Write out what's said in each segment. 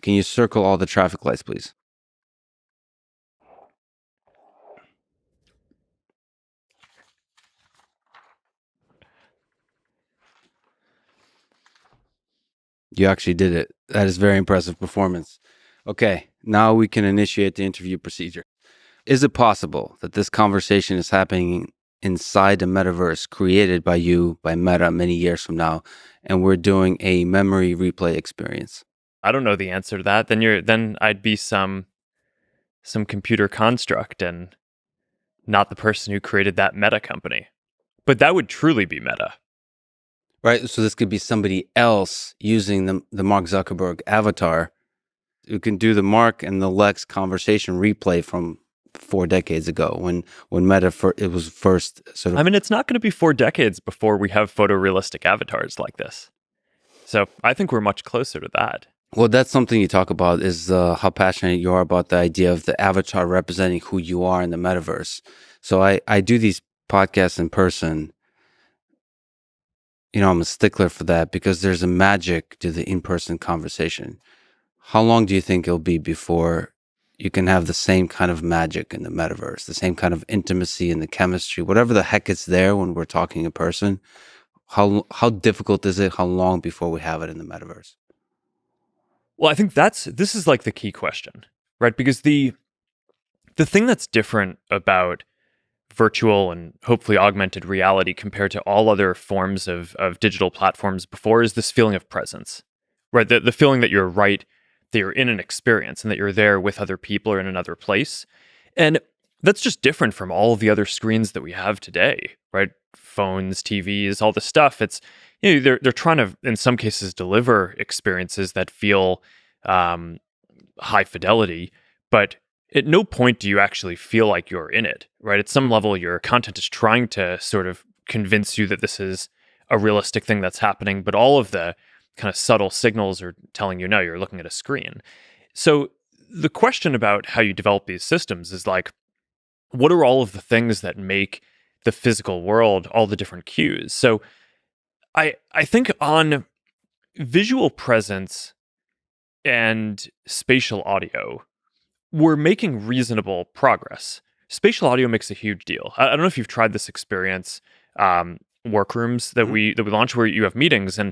Can you circle all the traffic lights, please? You actually did it. That is very impressive performance. Okay, now we can initiate the interview procedure. Is it possible that this conversation is happening inside the metaverse created by you, by Meta, many years from now, and we're doing a memory replay experience? I don't know the answer to that. Then I'd be some computer construct and not the person who created that Meta company. But that would truly be Meta. Right? So this could be somebody else using the Mark Zuckerberg avatar who can do the Mark and the Lex conversation replay from 4 decades ago when Meta it was first sort of... I mean, it's not going to be 4 decades before we have photorealistic avatars like this. So I think we're much closer to that. Well, that's something you talk about is how passionate you are about the idea of the avatar representing who you are in the metaverse. So I do these podcasts in person. You know, I'm a stickler for that because there's a magic to the in-person conversation. How long do you think it'll be before you can have the same kind of magic in the metaverse, the same kind of intimacy and the chemistry, whatever the heck is there when we're talking in person? How difficult is it? How long before we have it in the metaverse? Well, I think this is like the key question, right? Because the thing that's different about virtual and hopefully augmented reality compared to all other forms of digital platforms before is this feeling of presence, right? The feeling that you're that you're in an experience and that you're there with other people or in another place. And that's just different from all of the other screens that we have today, right? Phones, TVs, all this stuff. It's, you know, they're trying to, in some cases, deliver experiences that feel high fidelity, but at no point do you actually feel like you're in it, right? At some level, your content is trying to sort of convince you that this is a realistic thing that's happening, but all of the kind of subtle signals are telling you, no, you're looking at a screen. So the question about how you develop these systems is like, what are all of the things that make the physical world all the different cues? So I think on visual presence and spatial audio, we're making reasonable progress. Spatial audio makes a huge deal. I don't know if you've tried this experience, workrooms that we launch where you have meetings, and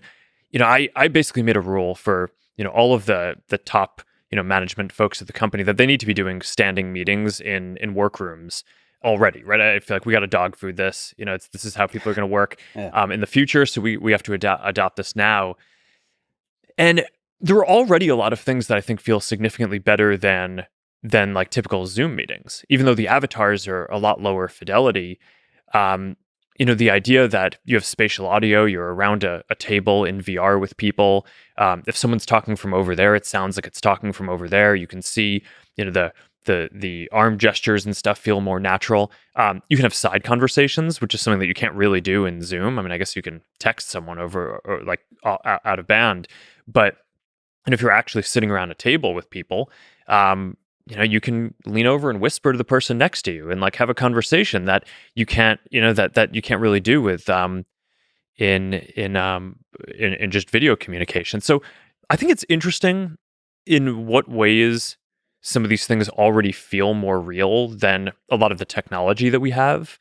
you know, I basically made a rule for, you know, all of the top, you know, management folks at the company that they need to be doing standing meetings in workrooms already, right? I feel like we got to dog food this. You know, this is how people are going to work in the future, so we have to adopt this now. And there are already a lot of things that I think feel significantly better than like typical Zoom meetings, even though the avatars are a lot lower fidelity. You know, the idea that you have spatial audio, you're around a table in VR with people. If someone's talking from over there, it sounds like it's talking from over there. You can see, you know, the arm gestures and stuff feel more natural. You can have side conversations, which is something that you can't really do in Zoom. I mean, I guess you can text someone over or like out of band, but and if you're actually sitting around a table with people, you know, you can lean over and whisper to the person next to you and like have a conversation that you can't, you know, that you can't really do with in just video communication. So I think it's interesting in what ways some of these things already feel more real than a lot of the technology that we have,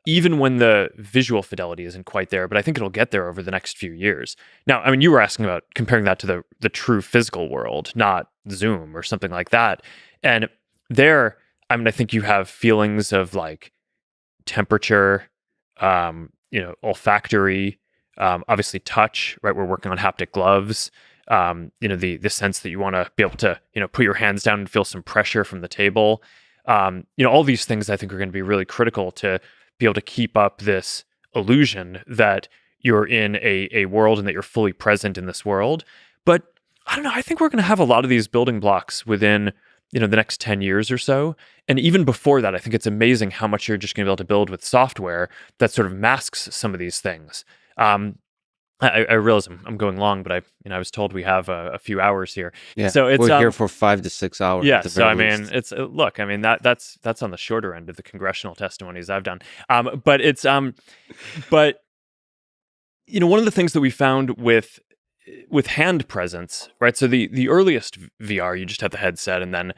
even when the visual fidelity isn't quite there. But I think it'll get there over the next few years. Now, I mean, you were asking about comparing that to the true physical world, not Zoom or something like that. And there, I mean, I think you have feelings of like temperature, you know, olfactory, obviously touch, right? We're working on haptic gloves. You know, the sense that you want to be able to, you know, put your hands down and feel some pressure from the table. You know, all these things I think are going to be really critical to be able to keep up this illusion that you're in a world and that you're fully present in this world. But I don't know, I think we're going to have a lot of these building blocks within, you know, the next 10 years or so. And even before that, I think it's amazing how much you're just going to be able to build with software that sort of masks some of these things. I realize I'm going long, but I was told we have a few hours here. Yeah, so it's we're here for 5 to 6 hours. Yeah, so I mean, it's look, I mean that's on the shorter end of the congressional testimonies I've done. But it's but one of the things that we found with hand presence, right? So the earliest VR, you just had the headset, and then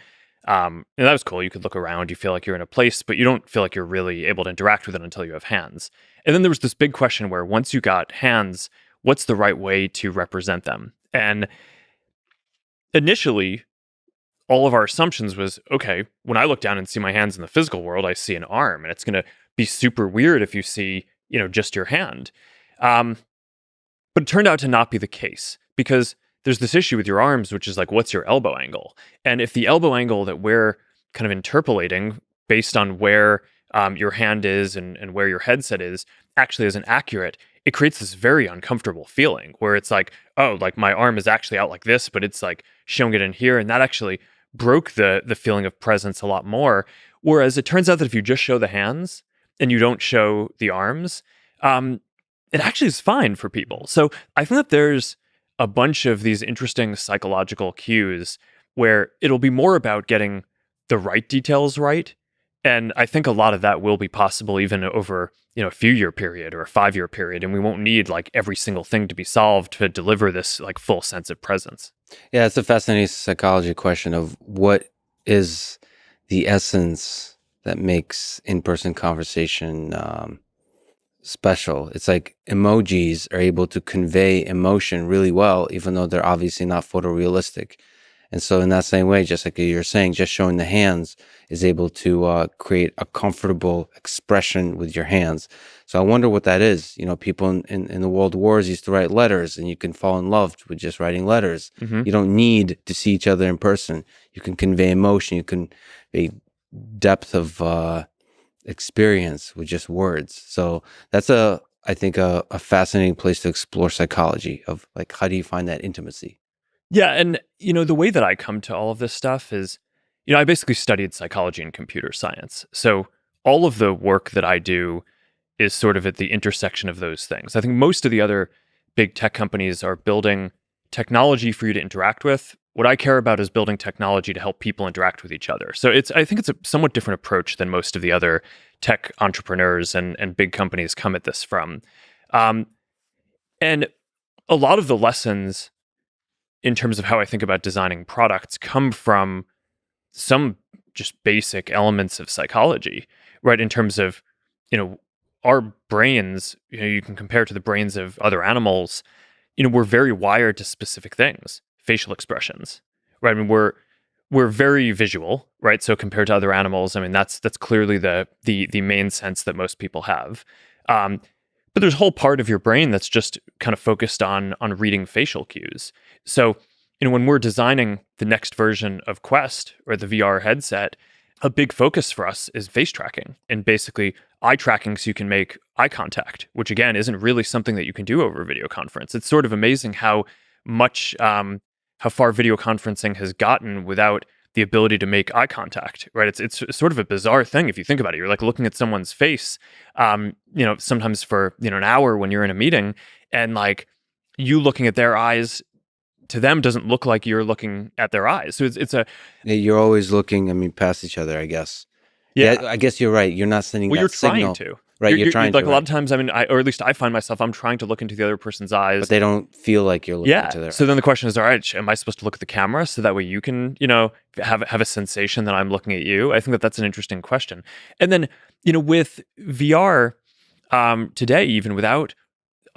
and that was cool. You could look around, you feel like you're in a place, but you don't feel like you're really able to interact with it until you have hands. And then there was this big question where once you got hands, what's the right way to represent them? And initially, all of our assumptions was, okay, when I look down and see my hands in the physical world, I see an arm, and it's going to be super weird if you see, just your hand. But it turned out to not be the case, because there's this issue with your arms, which is like, what's your elbow angle? And if the elbow angle that we're kind of interpolating based on where your hand is and where your headset is actually isn't accurate, it creates this very uncomfortable feeling where it's like, oh, like my arm is actually out like this, but it's like showing it in here. And that actually broke the feeling of presence a lot more. Whereas it turns out that if you just show the hands and you don't show the arms, it actually is fine for people. So I think that there's a bunch of these interesting psychological cues where it'll be more about getting the right details right. And I think a lot of that will be possible even over, a few-year period or a 5-year period. And we won't need like every single thing to be solved to deliver this like full sense of presence. Yeah, it's a fascinating psychology question of what is the essence that makes in-person conversation special. It's like emojis are able to convey emotion really well, even though they're obviously not photorealistic. And so in that same way, just like you're saying, just showing the hands is able to create a comfortable expression with your hands. So I wonder what that is. People in the world wars used to write letters, and you can fall in love with just writing letters. Mm-hmm. You don't need to see each other in person. You can convey emotion. You can convey depth of experience with just words. So that's I think a fascinating place to explore psychology of like, how do you find that intimacy? Yeah. And, the way that I come to all of this stuff is, I basically studied psychology and computer science. So all of the work that I do is sort of at the intersection of those things. I think most of the other big tech companies are building technology for you to interact with. What I care about is building technology to help people interact with each other. So I think it's a somewhat different approach than most of the other tech entrepreneurs and big companies come at this from. And a lot of the lessons in terms of how I think about designing products come from some just basic elements of psychology, right? In terms of, our brains, you can compare to the brains of other animals, we're very wired to specific things, facial expressions, right? I mean, we're very visual, right? So compared to other animals, I mean, that's clearly the main sense that most people have. But there's a whole part of your brain that's just kind of focused on reading facial cues. So, when we're designing the next version of Quest or the VR headset, a big focus for us is face tracking and basically eye tracking so you can make eye contact, which again isn't really something that you can do over a video conference. It's sort of amazing how much, how far video conferencing has gotten without the ability to make eye contact, right? It's sort of a bizarre thing if you think about it. You're like looking at someone's face, sometimes for, an hour when you're in a meeting, and like you looking at their eyes to them doesn't look like you're looking at their eyes. So it's a... Yeah, you're always looking, past each other, I guess. Yeah, I guess you're right. You're not sending that signal. You're trying to. Right, you're trying to. Like a lot of times, or at least I find myself, I'm trying to look into the other person's eyes. But they don't feel like you're looking into their eyes. So then the question is, all right, am I supposed to look at the camera so that way you can, have a sensation that I'm looking at you? I think that that's an interesting question. And then, with VR today, even without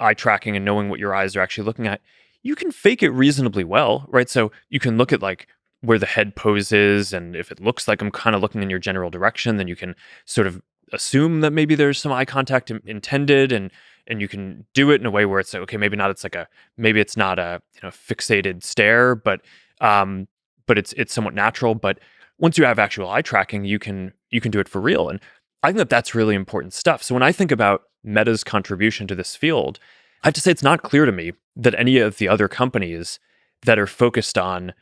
eye tracking and knowing what your eyes are actually looking at, you can fake it reasonably well, right? So you can look at like where the head poses, and if it looks like I'm kind of looking in your general direction, then you can sort of assume that maybe there's some eye contact intended, and you can do it in a way where it's like, okay, maybe it's not a fixated stare, but it's somewhat natural. But once you have actual eye tracking, you can do it for real, and I think that that's really important stuff. So when I think about Meta's contribution to this field, I have to say it's not clear to me that any of the other companies that are focused on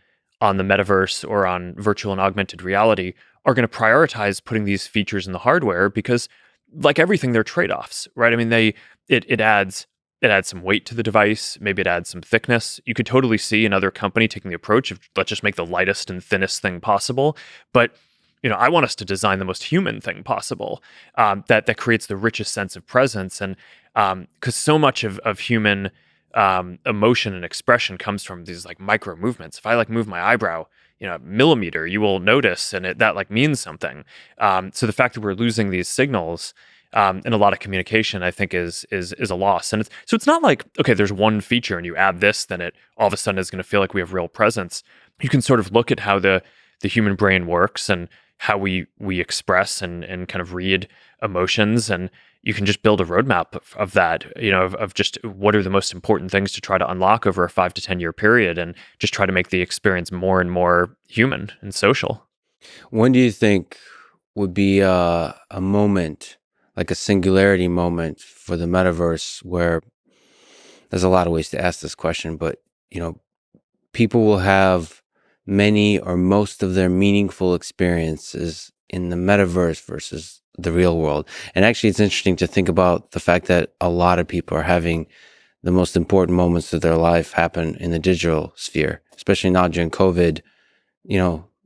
the metaverse or on virtual and augmented reality are going to prioritize putting these features in the hardware, because like everything, they're trade-offs, right? I mean, it adds some weight to the device. Maybe it adds some thickness. You could totally see another company taking the approach of let's just make the lightest and thinnest thing possible. But I want us to design the most human thing possible, that creates the richest sense of presence. And because so much of human emotion and expression comes from these like micro movements. If I like move my eyebrow, millimeter, you will notice, and that like means something. So the fact that we're losing these signals in a lot of communication, I think is a loss. And it's not like, okay, there's one feature and you add this, then it all of a sudden is going to feel like we have real presence. You can sort of look at how the human brain works and how we express and kind of read emotions, and you can just build a roadmap of that, of just what are the most important things to try to unlock over a 5 to 10 year period, and just try to make the experience more and more human and social. When do you think would be a moment, like a singularity moment for the metaverse, where there's a lot of ways to ask this question, but people will have many or most of their meaningful experiences in the metaverse versus the real world? And actually, it's interesting to think about the fact that a lot of people are having the most important moments of their life happen in the digital sphere, especially now during COVID,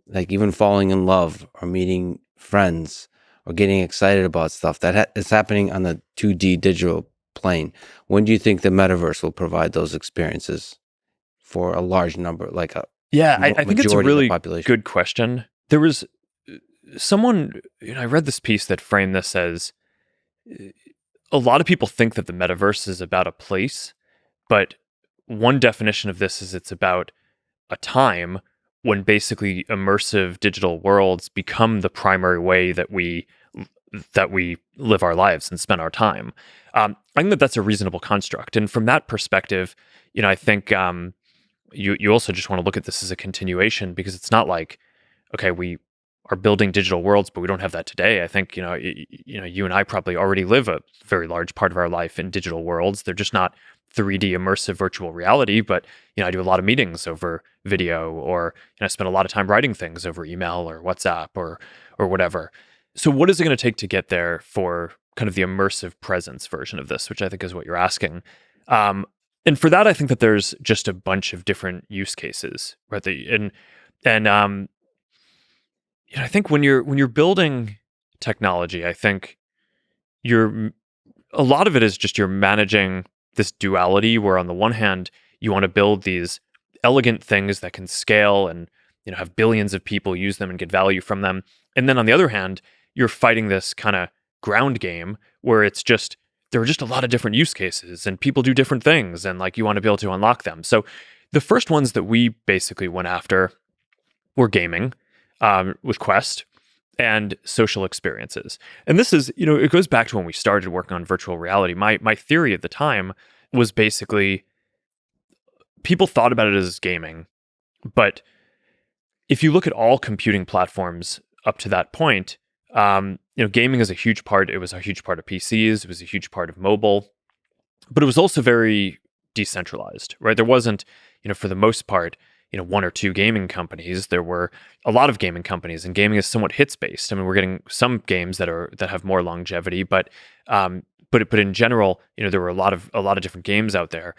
like even falling in love or meeting friends or getting excited about stuff that is happening on the 2D digital plane. When do you think the metaverse will provide those experiences for a large number, like a Yeah, I think it's a majority of the really population? good question. There was someone, I read this piece that framed this as a lot of people think that the metaverse is about a place, but one definition of this is it's about a time when basically immersive digital worlds become the primary way that we live our lives and spend our time. I think that that's a reasonable construct, and from that perspective, I think you also just want to look at this as a continuation, because it's not like, okay, we are building digital worlds, but we don't have that today. I think you and I probably already live a very large part of our life in digital worlds. They're just not 3D immersive virtual reality, but I do a lot of meetings over video, or I spend a lot of time writing things over email or WhatsApp or whatever. So what is it going to take to get there for kind of the immersive presence version of this, which I think is what you're asking? And for that, I think that there's just a bunch of different use cases, right? And I think when you're building technology, I think a lot of it is just you're managing this duality, where on the one hand you want to build these elegant things that can scale and have billions of people use them and get value from them, and then on the other hand you're fighting this kind of ground game where there are just a lot of different use cases and people do different things, and like you want to be able to unlock them. So the first ones that we basically went after were gaming, with Quest, and social experiences. And this is, it goes back to when we started working on virtual reality. My theory at the time was basically people thought about it as gaming, but if you look at all computing platforms up to that point, gaming is a huge part. It was a huge part of PCs. It was a huge part of mobile, but it was also very decentralized, right? There wasn't, for the most part, one or two gaming companies. There were a lot of gaming companies, and gaming is somewhat hits based. I mean, we're getting some games that have more longevity, but in general, there were a lot of different games out there.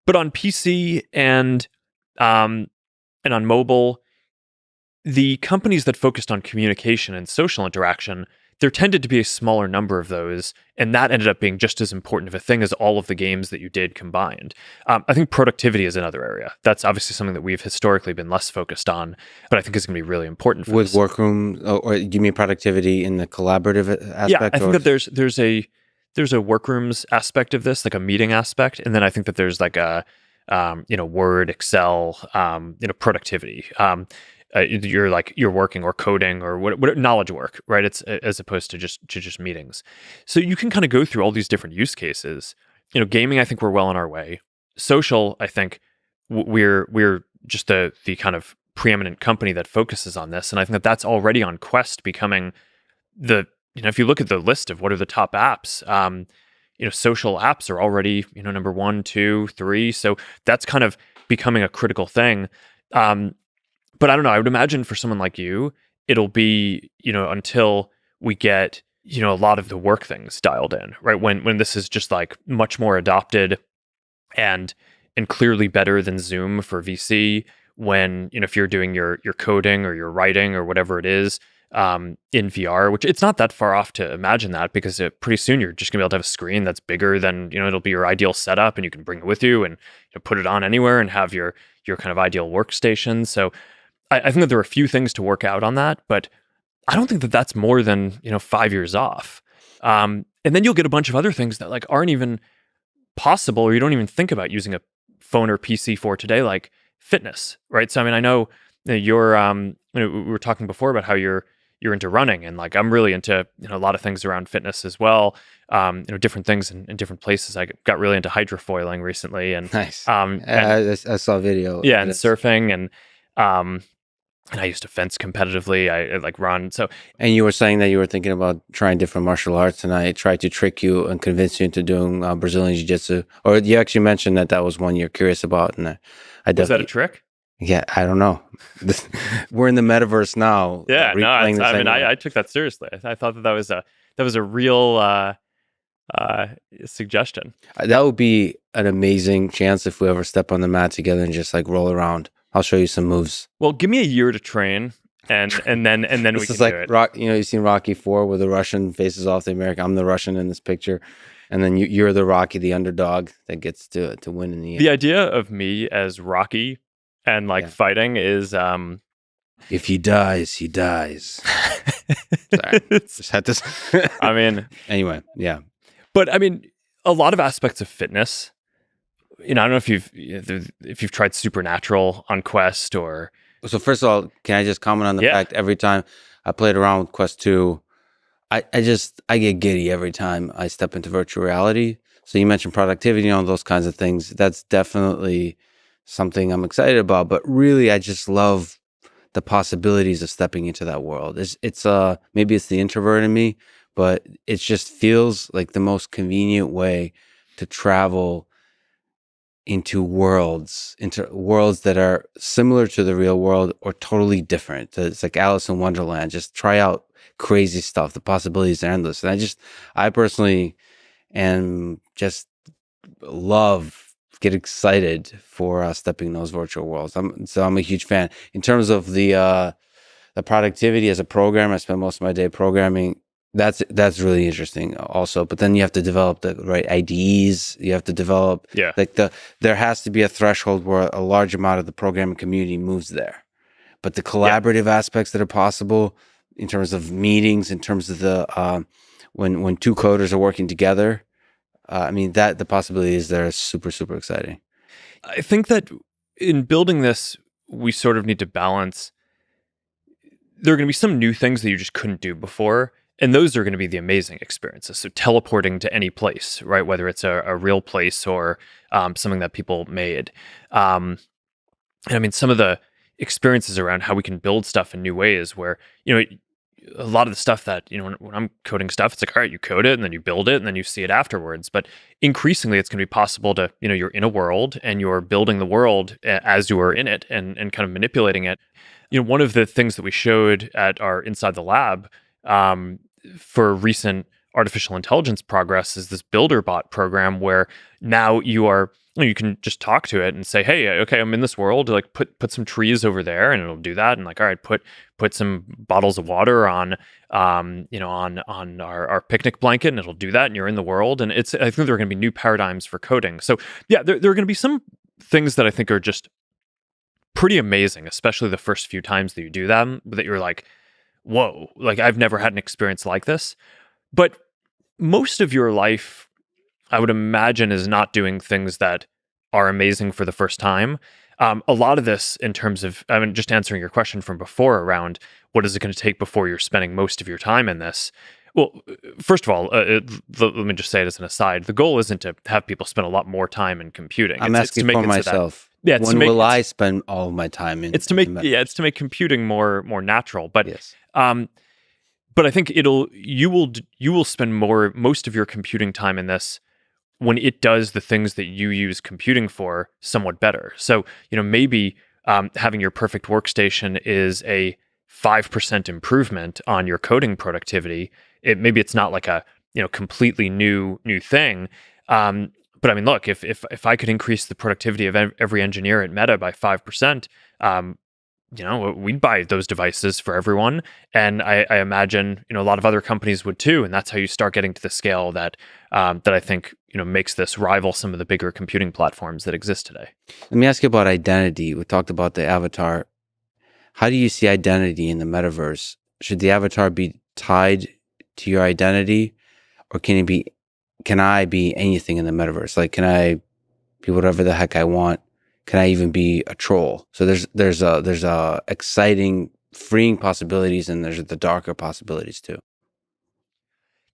But on PC and on mobile, the companies that focused on communication and social interaction, there tended to be a smaller number of those, and that ended up being just as important of a thing as all of the games that you did combined. I think productivity is another area. That's obviously something that we've historically been less focused on, but I think is going to be really important for With this. workroom, or do you mean productivity in the collaborative aspect? Yeah, I think that there's a workrooms aspect of this, like a meeting aspect, and then I think that there's like a Word, Excel, productivity. You're working or coding or what knowledge work, right? It's as opposed to just meetings. So you can kind of go through all these different use cases. Gaming, I think we're well on our way. Social, I think we're just the kind of preeminent company that focuses on this, and I think that that's already on Quest becoming if you look at the list of what are the top apps, social apps are already number 1, 2, 3. So that's kind of becoming a critical thing. But I don't know. I would imagine for someone like you, it'll be, until we get, a lot of the work things dialed in, right? When this is just like much more adopted and clearly better than Zoom for VC, when, if you're doing your coding or your writing or whatever it is, in VR, which it's not that far off to imagine that, because pretty soon you're just gonna be able to have a screen that's bigger than, it'll be your ideal setup, and you can bring it with you and put it on anywhere and have your kind of ideal workstation. So I think that there are a few things to work out on that, but I don't think that that's more than 5 years off. And then you'll get a bunch of other things that like aren't even possible, or you don't even think about using a phone or PC for today, like fitness, right? So I mean, I know you're we were talking before about how you're into running, and like I'm really into a lot of things around fitness as well. Different things in different places. I got really into hydrofoiling recently, and Nice. and I saw a video. yeah, and surfing, and I used to fence competitively. I like run. So And you were saying that you were thinking about trying different martial arts, and I tried to trick you and convince you into doing Brazilian Jiu-Jitsu. Or you actually mentioned that was one you're curious about, and I was that a definitely. trick? Yeah, I don't know. We're in the metaverse now. Yeah, no, replaying this I mean, anyway. I took that seriously. I thought that was a real suggestion. That would be an amazing chance if we ever step on the mat together and just like roll around. I'll show you some moves. Well, give me a year to train, and then we This can is like do it. Rock. You've seen Rocky 4 where the Russian faces off the American. I'm the Russian in this picture, and then you're the Rocky, the underdog that gets to win in the end. The idea of me as Rocky and like fighting is If he dies, he dies. Sorry, just had this. I mean, Anyway, yeah. but I mean, a lot of aspects of fitness. I don't know if you've tried Supernatural on Quest or. So first of all, can I just comment on the fact every time I played around with Quest 2, I get giddy every time I step into virtual reality. So you mentioned productivity and all those kinds of things. That's definitely something I'm excited about. But really, I just love the possibilities of stepping into that world. It's maybe it's the introvert in me, but it just feels like the most convenient way to travel into worlds that are similar to the real world or totally different. It's like Alice in Wonderland. Just try out crazy stuff. The possibilities are endless. And I personally am just get excited for stepping in those virtual worlds. I'm a huge fan. In terms of the productivity as a programmer, I spend most of my day programming. That's really interesting also. But then you have to develop the right IDEs. You have to develop there has to be a threshold where a large amount of the programming community moves there. But the collaborative aspects that are possible in terms of meetings, in terms of the when two coders are working together, I mean the possibilities there are super, super exciting. I think that in building this, we sort of need to balance. There are going to be some new things that you just couldn't do before. And those are going to be the amazing experiences. So teleporting to any place, right? Whether it's a real place or something that people made. And I mean, some of the experiences around how we can build stuff in new ways where, a lot of the stuff that, when I'm coding stuff, it's like, all right, you code it and then you build it and then you see it afterwards. But increasingly, it's going to be possible to, you're in a world and you're building the world as you are in it and kind of manipulating it. One of the things that we showed at our Inside the Lab, for recent artificial intelligence progress is this BuilderBot program where now you can just talk to it and say, hey, okay, I'm in this world, like put some trees over there, and it'll do that. And like, all right, put some bottles of water on our picnic blanket, and it'll do that, and you're in the world. And I think there are going to be new paradigms for coding. So yeah, there are going to be some things that I think are just pretty amazing, especially the first few times that you do them, that you're like, whoa, like I've never had an experience like this. But most of your life, I would imagine, is not doing things that are amazing for the first time. A lot of this in terms of, I mean, just answering your question from before around what is it going to take before you're spending most of your time in this? Well, first of all, let me just say it as an aside. The goal isn't to have people spend a lot more time in computing. I'm asking for myself. When will I spend all of my time in? It's to make computing more natural. But yes. But I think you will spend most of your computing time in this when it does the things that you use computing for somewhat better. So, maybe having your perfect workstation is a 5% improvement on your coding productivity. Maybe it's not like a completely new thing. But I mean, look, if I could increase the productivity of every engineer at Meta by 5%, we'd buy those devices for everyone. And I imagine, a lot of other companies would too. And that's how you start getting to the scale that I think, makes this rival some of the bigger computing platforms that exist today. Let me ask you about identity. We talked about the avatar. How do you see identity in the metaverse? Should the avatar be tied to your identity, or can I be anything in the metaverse? Like, can I be whatever the heck I want? Can I even be a troll? So there's exciting, freeing possibilities, and there's the darker possibilities too.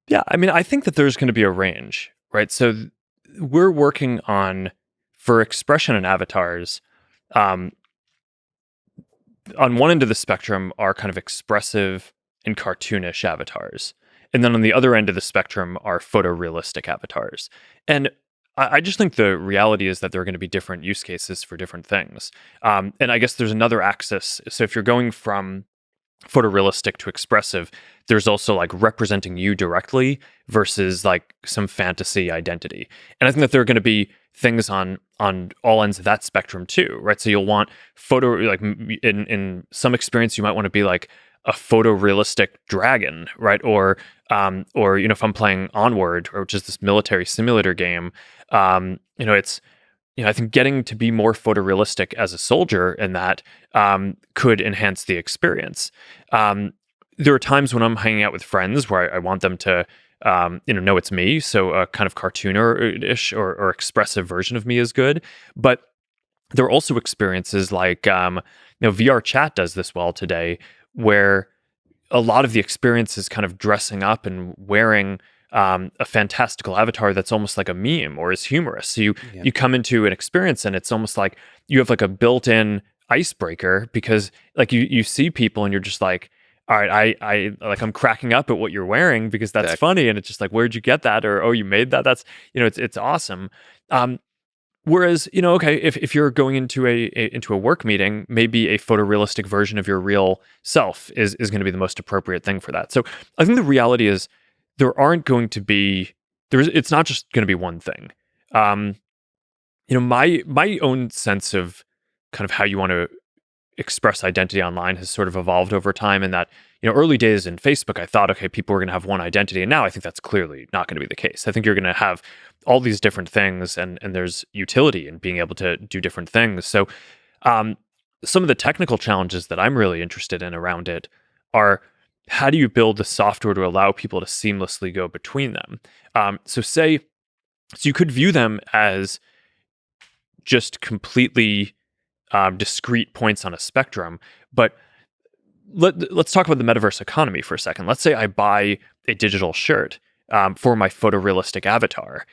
Yeah, I mean, I think that there's going to be a range, right? So we're working for expression and avatars. On one end of the spectrum are kind of expressive and cartoonish avatars. And then on the other end of the spectrum are photorealistic avatars. And I just think the reality is that there are going to be different use cases for different things. And I guess there's another axis. So if you're going from photorealistic to expressive, there's also like representing you directly versus like some fantasy identity. And I think that there are going to be things on all ends of that spectrum too, right? So you'll want like in some experience, you might want to be like a photorealistic dragon, right? Or if I'm playing Onward, which is this military simulator game, it's I think getting to be more photorealistic as a soldier in that could enhance the experience. There are times when I'm hanging out with friends where I want them to know it's me, so a kind of cartoonish or expressive version of me is good. But there are also experiences like VR chat does this well today, where a lot of the experience is kind of dressing up and wearing a fantastical avatar that's almost like a meme or is humorous. So you come into an experience and it's almost like you have like a built-in icebreaker, because like you see people and you're just like, all right, I'm cracking up at what you're wearing because that's funny, and it's just like, where'd you get that? Or, oh, you made that? That's it's awesome. Whereas, okay, if you're going into a work meeting, maybe a photorealistic version of your real self is going to be the most appropriate thing for that. So I think the reality is it's not just going to be one thing. My own sense of kind of how you want to express identity online has sort of evolved over time, in that, early days in Facebook, I thought, okay, people were going to have one identity. And now I think that's clearly not going to be the case. I think you're going to have all these different things, and there's utility in being able to do different things. So some of the technical challenges that I'm really interested in around it are, how do you build the software to allow people to seamlessly go between them? So you could view them as just completely discrete points on a spectrum, but let's talk about the metaverse economy for a second. Let's say I buy a digital shirt for my photorealistic avatar,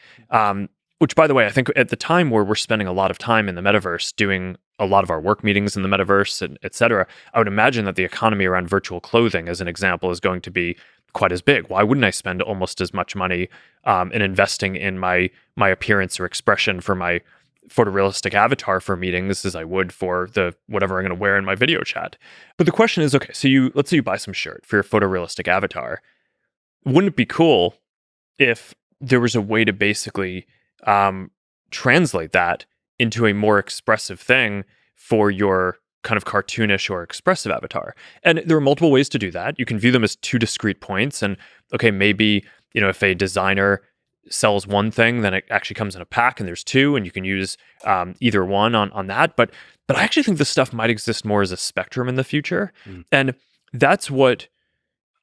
which, by the way, I think at the time where we're spending a lot of time in the metaverse doing a lot of our work meetings in the metaverse, and et cetera, I would imagine that the economy around virtual clothing, as an example, is going to be quite as big. Why wouldn't I spend almost as much money in investing in my appearance or expression for my photorealistic avatar for meetings as I would for the whatever I'm going to wear in my video chat? But the question is, okay, so let's say you buy some shirt for your photorealistic avatar. Wouldn't it be cool if there was a way to basically translate that into a more expressive thing for your kind of cartoonish or expressive avatar? And there are multiple ways to do that. You can view them as two discrete points, and okay, maybe if a designer sells one thing, then it actually comes in a pack and there's two, and you can use either one on that. But I actually think this stuff might exist more as a spectrum in the future. And that's what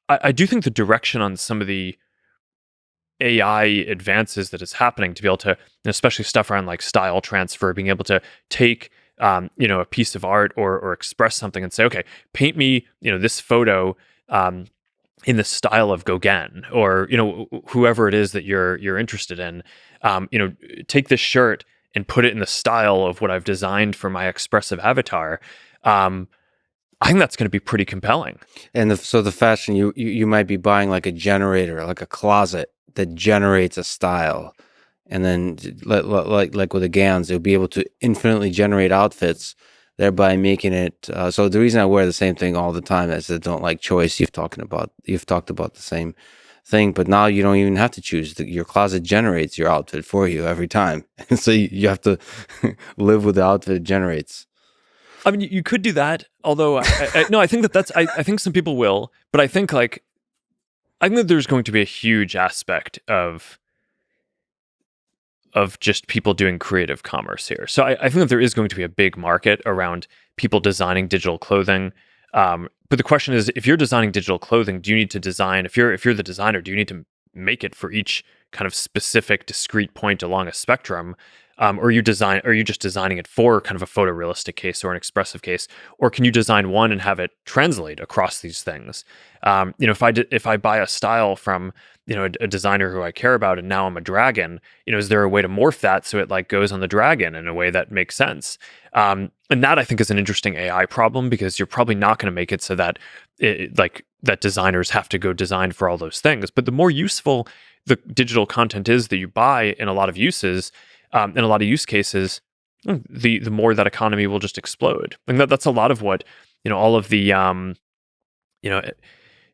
I do think the direction on some of the AI advances that is happening, to be able to, especially stuff around like style transfer, being able to take a piece of art or express something and say, okay, paint me this photo in the style of Gauguin, or whoever it is that you're interested in. Take this shirt and put it in the style of what I've designed for my expressive avatar. I think that's going to be pretty compelling. And so the fashion, you might be buying like a generator, like a closet that generates a style, and then like with the gowns, it'll be able to infinitely generate outfits, thereby making it. So the reason I wear the same thing all the time is I don't like choice. You've talked about the same thing, but now you don't even have to choose. Your closet generates your outfit for you every time, so you have to live with the outfit it generates. I mean, you could do that. Although, no, I think I think some people will, but I think that there's going to be a huge aspect of just people doing creative commerce here. So I think that there is going to be a big market around people designing digital clothing. But the question is, if you're designing digital clothing, do you need to design? If you're the designer, do you need to make it for each kind of specific, discrete point along a spectrum? Or are you just designing it for kind of a photorealistic case or an expressive case? Or can you design one and have it translate across these things? If I buy a style from a designer who I care about, and now I'm a dragon, is there a way to morph that so it like goes on the dragon in a way that makes sense? And that I think is an interesting AI problem, because you're probably not going to make it so that that designers have to go design for all those things. But the more useful the digital content is that you buy in a lot of uses, in a lot of use cases, the more that economy will just explode. And that's a lot of what all of the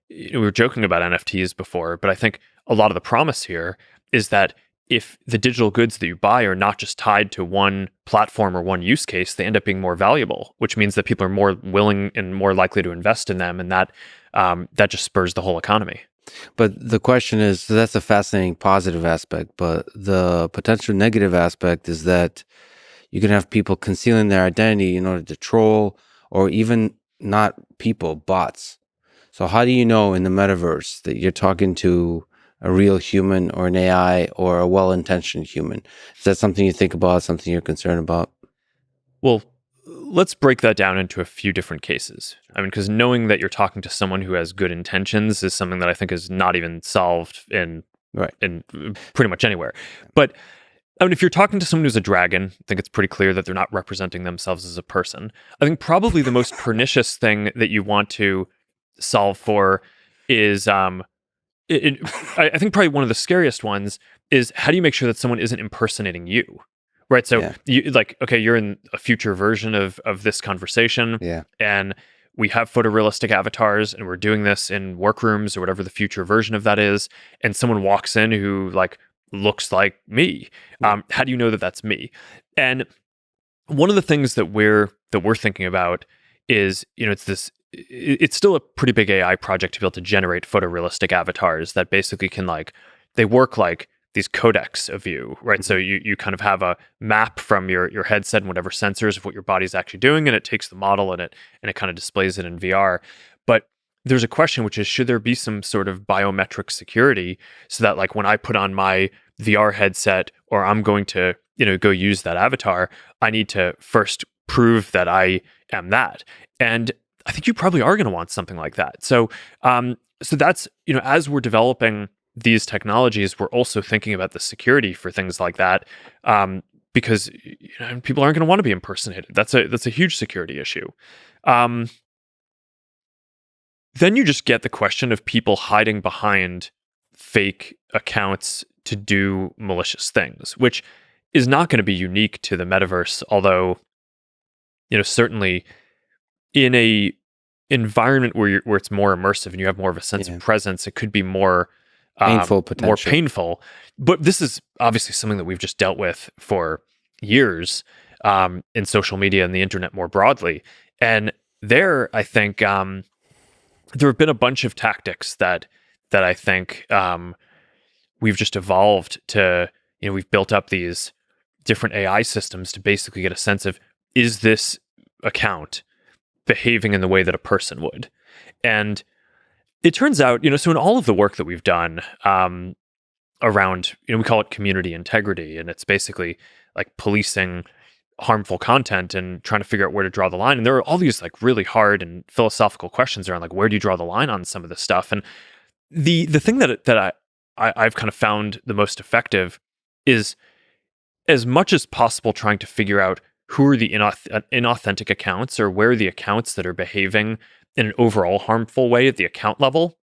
we were joking about NFTs before, but I think a lot of the promise here is that if the digital goods that you buy are not just tied to one platform or one use case, they end up being more valuable, which means that people are more willing and more likely to invest in them, and that just spurs the whole economy. But the question is, so that's a fascinating positive aspect, but the potential negative aspect is that you can have people concealing their identity in order to troll, or even not people, bots. So how do you know in the metaverse that you're talking to a real human or an AI or a well-intentioned human? Is that something you think about, something you're concerned about? Well, let's break that down into a few different cases. I mean, because knowing that you're talking to someone who has good intentions is something that I think is not even solved in pretty much anywhere. But I mean, if you're talking to someone who's a dragon, I think it's pretty clear that they're not representing themselves as a person. I think probably the most pernicious thing that you want to solve for is I think probably one of the scariest ones is, how do you make sure that someone isn't impersonating you? Right. So you're in a future version of this conversation. Yeah. And we have photorealistic avatars, and we're doing this in workrooms or whatever the future version of that is. And someone walks in who looks like me. How do you know that that's me? And one of the things that we're thinking about is, it's still a pretty big AI project to be able to generate photorealistic avatars that basically can they work like these codecs of you, right? So you kind of have a map from your headset and whatever sensors of what your body's actually doing, and it takes the model and it kind of displays it in VR. But there's a question, which is, should there be some sort of biometric security so that when I put on my VR headset, or I'm going to go use that avatar, I need to first prove that I am that. And I think you probably are going to want something like that. So that's, as we're developing these technologies, we're also thinking about the security for things like that, because people aren't going to want to be impersonated. That's a huge security issue. Then you just get the question of people hiding behind fake accounts to do malicious things, which is not going to be unique to the metaverse, although certainly in a environment where it's more immersive and you have more of a sense of presence, it could be more painful, more painful. But this is obviously something that we've just dealt with for years in social media and the internet more broadly. And there, I think there have been a bunch of tactics that I think we've just evolved to. We've built up these different AI systems to basically get a sense of, is this account behaving in the way that a person would? And it turns out, so in all of the work that we've done around, we call it community integrity, and it's basically policing harmful content and trying to figure out where to draw the line. And there are all these really hard and philosophical questions around where do you draw the line on some of this stuff? And the thing that I've kind of found the most effective is, as much as possible, trying to figure out who are the inauthentic accounts, or where are the accounts that are behaving in an overall harmful way at the account level,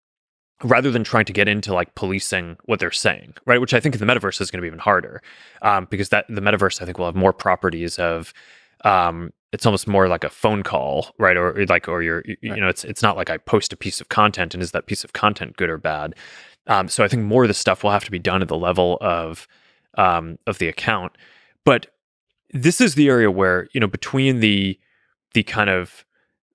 rather than trying to get into policing what they're saying, right? Which I think in the metaverse is going to be even harder, because the metaverse, I think, will have more properties of, it's almost more like a phone call, right? Or you're, it's not like I post a piece of content and is that piece of content good or bad? So I think more of the stuff will have to be done at the level of the account. But this is the area where, between the the kind of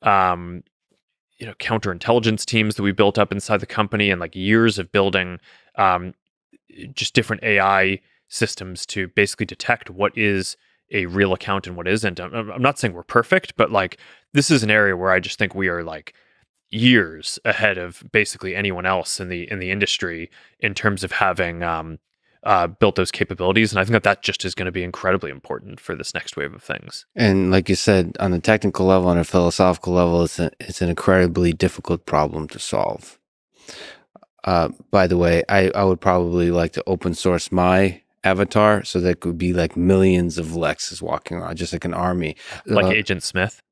counterintelligence teams that we built up inside the company, and like years of building just different AI systems to basically detect what is a real account and what isn't. I'm not saying we're perfect, but like this is an area where I just think we are like years ahead of basically anyone else in the industry in terms of having built those capabilities. And I think that just is going to be incredibly important for this next wave of things. And like you said, on a technical level, on a philosophical level, it's an incredibly difficult problem to solve. By the way, I would probably like to open source my avatar so that could be like millions of Lexes walking around, just like an army. Like Agent Smith.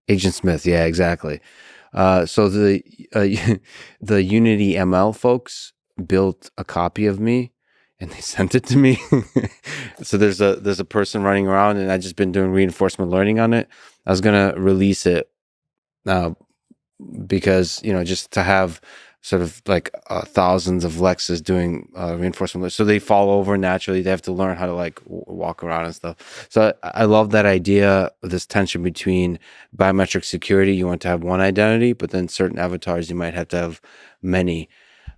Agent Smith, yeah, exactly. So the the Unity ML folks built a copy of me, and they sent it to me. So there's a person running around, and I've just been doing reinforcement learning on it. I was gonna release it because just to have sort of like thousands of Lexes doing reinforcement, so they fall over naturally. They have to learn how to like walk around and stuff. So I love that idea of this tension between biometric security. You want to have one identity, but then certain avatars you might have to have many.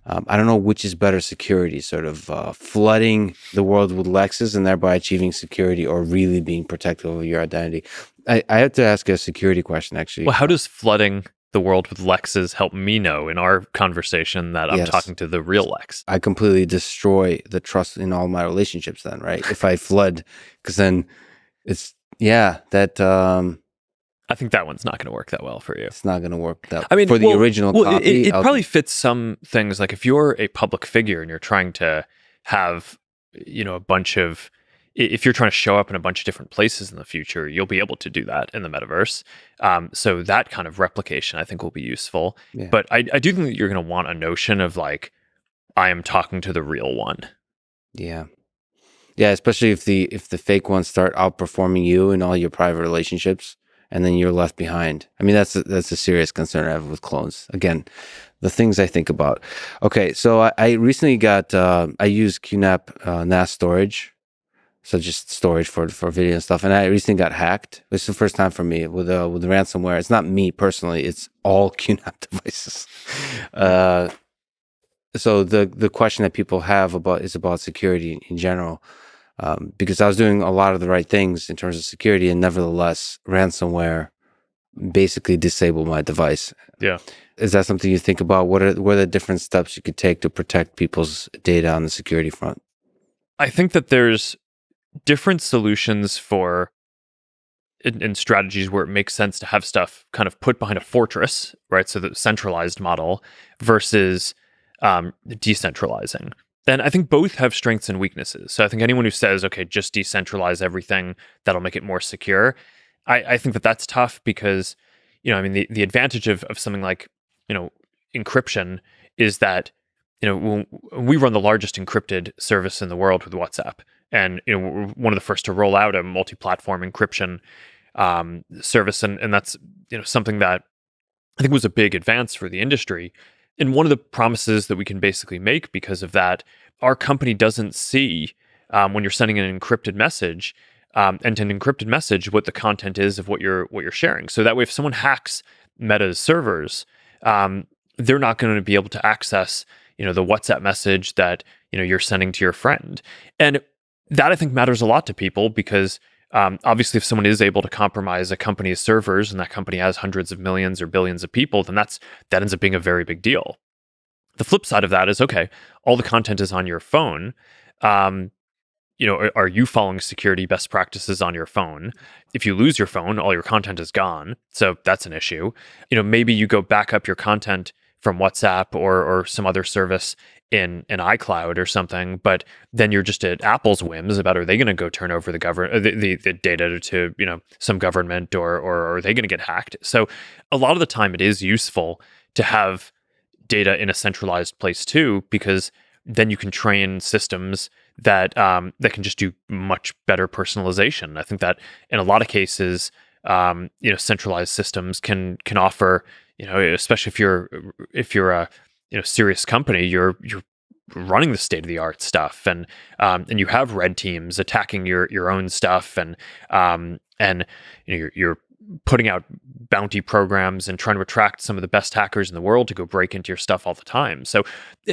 I don't know which is better security, sort of flooding the world with Lexes and thereby achieving security, or really being protective of your identity. I have to ask a security question, actually. Well, how does flooding the world with Lexes help me know in our conversation that I'm Yes. talking to the real Lex? I completely destroy the trust in all my relationships then, right? If I flood, because then it's, I think that one's not going to work that well for you. it's not going to work that I mean, for the original copy. It probably fits some things. Like if you're a public figure and you're trying to have, a bunch of, if you're trying to show up in a bunch of different places in the future, you'll be able to do that in the metaverse. So that kind of replication, I think, will be useful. Yeah. But I do think that you're going to want a notion of like, I am talking to the real one. Yeah. Yeah, especially if the fake ones start outperforming you in all your private relationships, and then you're left behind. I mean, that's a serious concern I have with clones. Again, the things I think about. Okay, so I recently got I use QNAP NAS storage, so just storage for video and stuff. And I recently got hacked. This is the first time for me with ransomware. It's not me personally; it's all QNAP devices. So the question that people have is about security in general. Because I was doing a lot of the right things in terms of security, and nevertheless, ransomware basically disabled my device. Yeah. Is that something you think about? What are the different steps you could take to protect people's data on the security front? I think that there's different solutions for in strategies where it makes sense to have stuff kind of put behind a fortress, right? So the centralized model versus decentralizing. And I think both have strengths and weaknesses. So I think anyone who says, okay, just decentralize everything, that'll make it more secure. I think that that's tough because, the advantage of something like, encryption is that, when we run the largest encrypted service in the world with WhatsApp. And, we're one of the first to roll out a multi-platform encryption service. And that's, something that I think was a big advance for the industry. And one of the promises that we can basically make because of that, our company doesn't see when you're sending an encrypted message, and an encrypted message, what the content is of what you're sharing. So that way, if someone hacks Meta's servers, they're not going to be able to access, the WhatsApp message that you're sending to your friend. And that I think matters a lot to people because obviously, if someone is able to compromise a company's servers and that company has hundreds of millions or billions of people, then that ends up being a very big deal. The flip side of that is, okay, all the content is on your phone. Are you following security best practices on your phone? If you lose your phone, all your content is gone. So that's an issue. Maybe you go back up your content from WhatsApp or some other service in iCloud or something, but then you're just at Apple's whims about, are they going to go turn over the data to some government, or are they going to get hacked? So a lot of the time it is useful to have data in a centralized place too, because then you can train systems that can just do much better personalization. I think that in a lot of cases, centralized systems can offer, especially if you're a serious company, you're running the state of the art stuff, and you have red teams attacking your own stuff, and you're putting out bounty programs and trying to attract some of the best hackers in the world to go break into your stuff all the time. So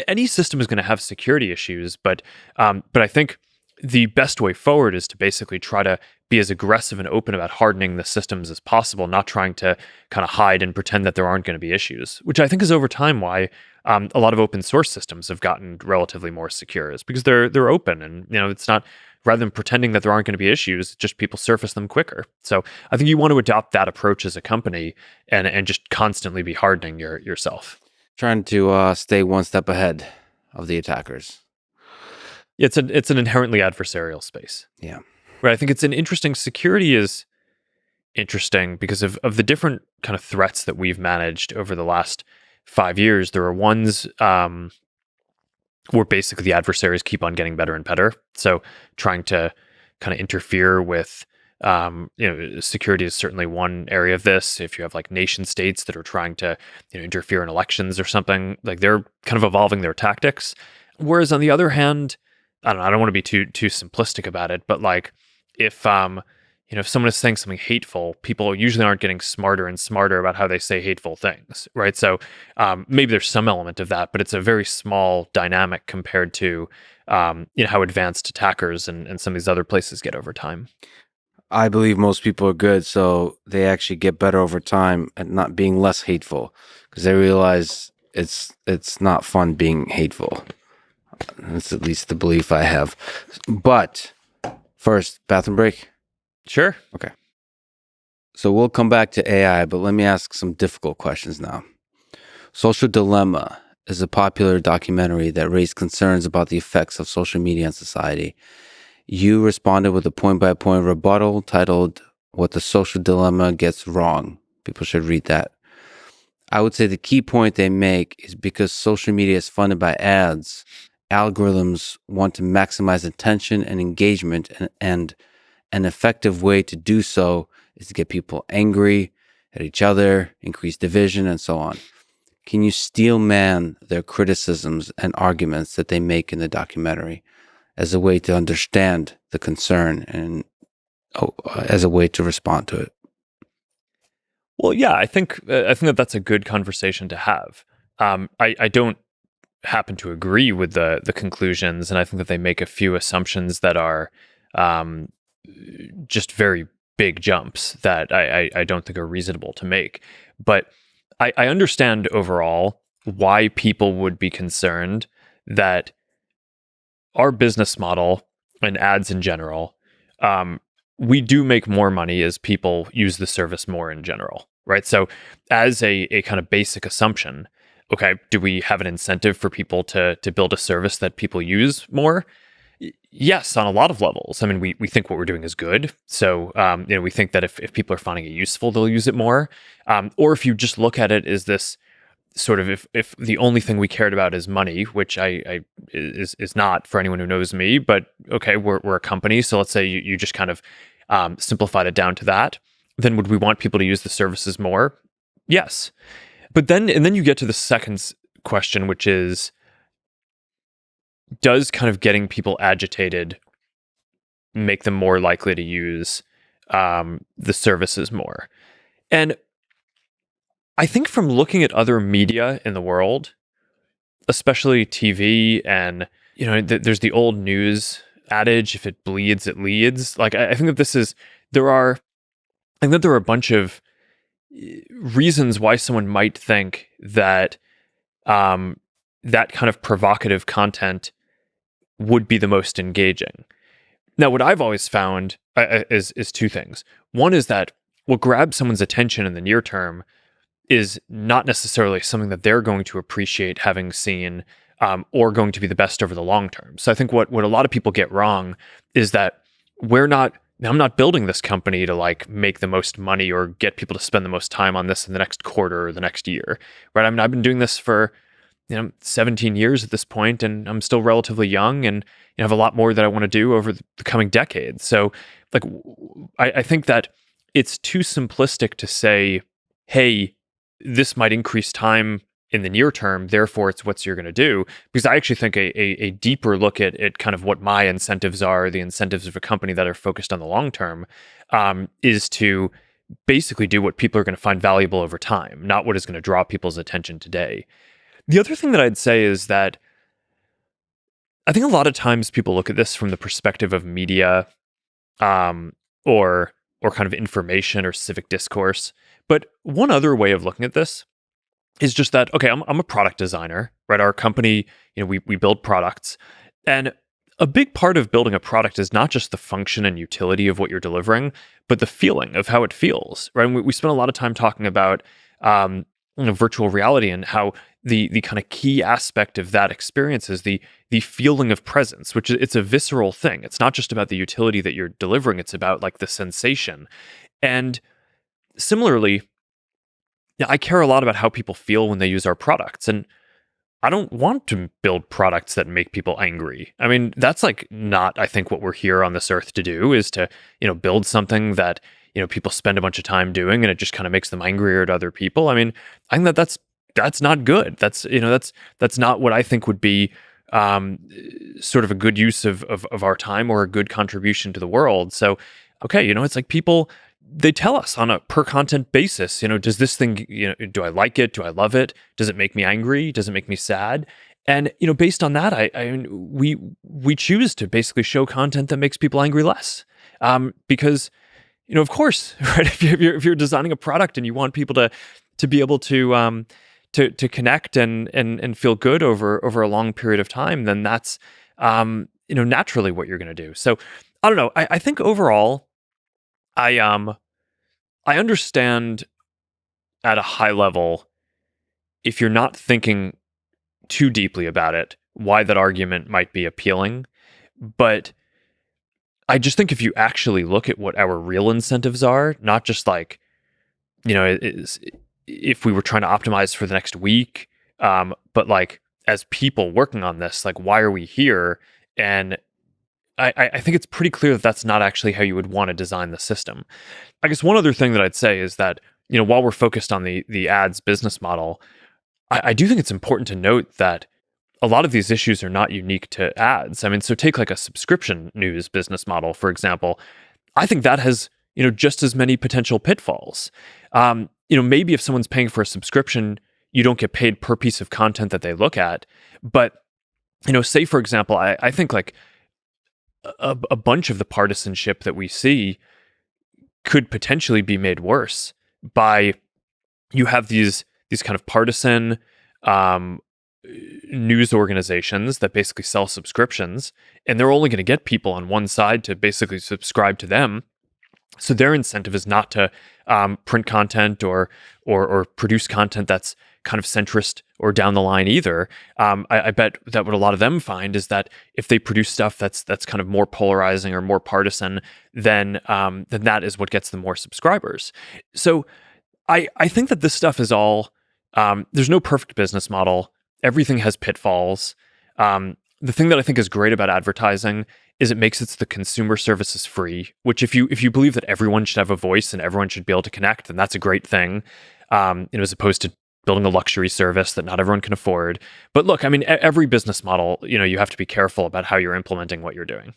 any system is going to have security issues, but I think the best way forward is to basically try to be as aggressive and open about hardening the systems as possible, not trying to kind of hide and pretend that there aren't going to be issues, which I think is over time why a lot of open source systems have gotten relatively more secure, is because they're open, and it's not, rather than pretending that there aren't going to be issues, just people surface them quicker. So I think you want to adopt that approach as a company and just constantly be hardening yourself. Trying to stay one step ahead of the attackers. It's an inherently adversarial space. Yeah. Right. I think it's an interesting, security is interesting because of the different kind of threats that we've managed over the last 5 years. There are ones where basically the adversaries keep on getting better and better. So trying to kind of interfere with, security is certainly one area of this. If you have like nation states that are trying to interfere in elections or something, like they're kind of evolving their tactics. Whereas on the other hand, I don't want to be too simplistic about it, but like if someone is saying something hateful, people usually aren't getting smarter and smarter about how they say hateful things, right? So maybe there's some element of that, but it's a very small dynamic compared to how advanced attackers and some of these other places get over time. I believe most people are good, so they actually get better over time at not being less hateful, because they realize it's not fun being hateful. That's at least the belief I have. But first, bathroom break? Sure. Okay. So we'll come back to AI, but let me ask some difficult questions now. Social Dilemma is a popular documentary that raised concerns about the effects of social media on society. You responded with a point-by-point rebuttal titled, "What the Social Dilemma Gets Wrong." People should read that. I would say the key point they make is because social media is funded by ads, algorithms want to maximize attention and engagement, and an effective way to do so is to get people angry at each other, increase division, and so on. Can you steel man their criticisms and arguments that they make in the documentary as a way to understand the concern and as a way to respond to it? Well, yeah, I think that that's a good conversation to have. I don't happen to agree with the conclusions, and I think that they make a few assumptions that are just very big jumps that I don't think are reasonable to make. But I understand overall why people would be concerned that our business model and ads in general, we do make more money as people use the service more in general, right? So as a kind of basic assumption, okay, do we have an incentive for people to build a service that people use more? Yes, on a lot of levels. I mean, we think what we're doing is good. So, we think that if people are finding it useful, they'll use it more. Or if you just look at it as this sort of, if the only thing we cared about is money, which is not for anyone who knows me, but okay, we're a company. So let's say you just kind of simplified it down to that. Then would we want people to use the services more? Yes. But then you get to the second question, which is, does kind of getting people agitated make them more likely to use the services more? And I think from looking at other media in the world, especially TV, and there's the old news adage, if it bleeds, it leads. Like I think that there are a bunch of reasons why someone might think that that kind of provocative content would be the most engaging. Now, what I've always found is two things. One is that what grabs someone's attention in the near term is not necessarily something that they're going to appreciate having seen or going to be the best over the long term. So I think what a lot of people get wrong is that I'm not building this company to like make the most money or get people to spend the most time on this in the next quarter or the next year, right? I mean, I've been doing this for 17 years at this point, and I'm still relatively young, and have a lot more that I want to do over the coming decades. So like, I think that it's too simplistic to say, hey, this might increase time in the near term, therefore it's what you're going to do. Because I actually think a deeper look at kind of what my incentives are, the incentives of a company that are focused on the long term, is to basically do what people are going to find valuable over time, not what is going to draw people's attention today. The other thing that I'd say is that I think a lot of times people look at this from the perspective of media, um, or kind of information or civic discourse. But one other way of looking at this is just that, okay, I'm a product designer, right? Our company, we build products, and a big part of building a product is not just the function and utility of what you're delivering, but the feeling of how it feels, right? And we spent a lot of time talking about virtual reality and how the kind of key aspect of that experience is the feeling of presence, which it's a visceral thing. It's not just about the utility that you're delivering; it's about like the sensation. And similarly, yeah, I care a lot about how people feel when they use our products, and I don't want to build products that make people angry. I mean, that's like not, I think, what we're here on this earth to do, is to, build something that, people spend a bunch of time doing and it just kind of makes them angrier at other people. I mean, I think that's not good. That's not what I think would be sort of a good use of our time or a good contribution to the world. So, okay, it's like people, they tell us on a per content basis, does this thing, do I like it? Do I love it? Does it make me angry? Does it make me sad? And, based on that, we choose to basically show content that makes people angry less. Because, of course, right? If you're designing a product and you want people to be able to connect and feel good over a long period of time, then that's, naturally what you're going to do. So I don't know. I think overall, I understand at a high level, if you're not thinking too deeply about it, why that argument might be appealing. But I just think if you actually look at what our real incentives are, not just like, if we were trying to optimize for the next week, but like as people working on this, like, why are we here? And I think it's pretty clear that that's not actually how you would want to design the system. I guess one other thing that I'd say is that, while we're focused on the ads business model, I do think it's important to note that a lot of these issues are not unique to ads. I mean, so take like a subscription news business model, for example. I think that has, just as many potential pitfalls. Maybe if someone's paying for a subscription, you don't get paid per piece of content that they look at. But, say, for example, I think like a bunch of the partisanship that we see could potentially be made worse by, you have these kind of partisan news organizations that basically sell subscriptions, and they're only going to get people on one side to basically subscribe to them. So their incentive is not to print content or produce content that's kind of centrist or down the line either. I bet that what a lot of them find is that if they produce stuff that's kind of more polarizing or more partisan, then that is what gets them more subscribers. So I think that this stuff is all, there's no perfect business model. Everything has pitfalls. The thing that I think is great about advertising is it makes it so the consumer service is free, which if you believe that everyone should have a voice and everyone should be able to connect, then that's a great thing, as opposed to building a luxury service that not everyone can afford. But look, I mean, every business model, you have to be careful about how you're implementing what you're doing.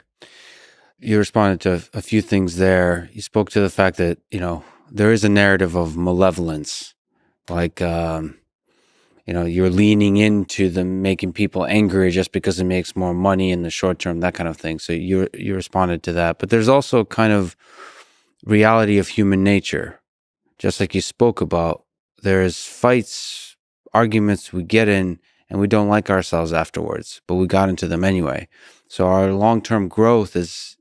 You responded to a few things there. You spoke to the fact that, there is a narrative of malevolence, like, you're leaning into them making people angry just because it makes more money in the short term, that kind of thing. So you responded to that. But there's also kind of reality of human nature. Just like you spoke about, there's fights, arguments we get in, and we don't like ourselves afterwards, but we got into them anyway. So our long-term growth is,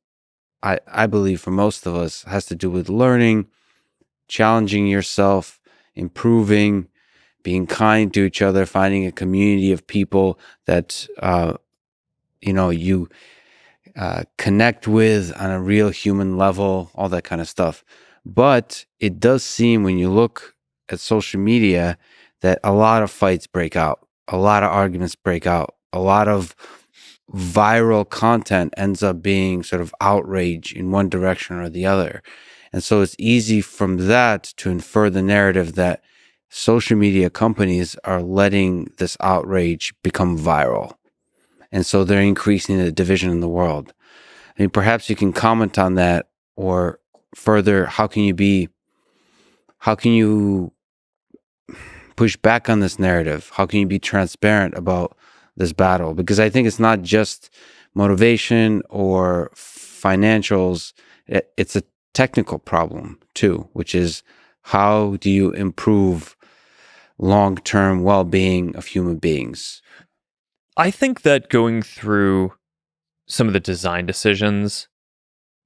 I believe for most of us, has to do with learning, challenging yourself, improving, being kind to each other, finding a community of people that, you connect with on a real human level, all that kind of stuff. But it does seem, when you look at social media, that a lot of fights break out, a lot of arguments break out, a lot of viral content ends up being sort of outrage in one direction or the other. And so it's easy from that to infer the narrative that social media companies are letting this outrage become viral. And so they're increasing the division in the world. I mean, perhaps you can comment on that, or further, how can you be how can you push back on this narrative? How can you be transparent about this battle? Because I think it's not just motivation or financials, it's a technical problem too, which is how do you improve long-term well-being of human beings? I think that going through some of the design decisions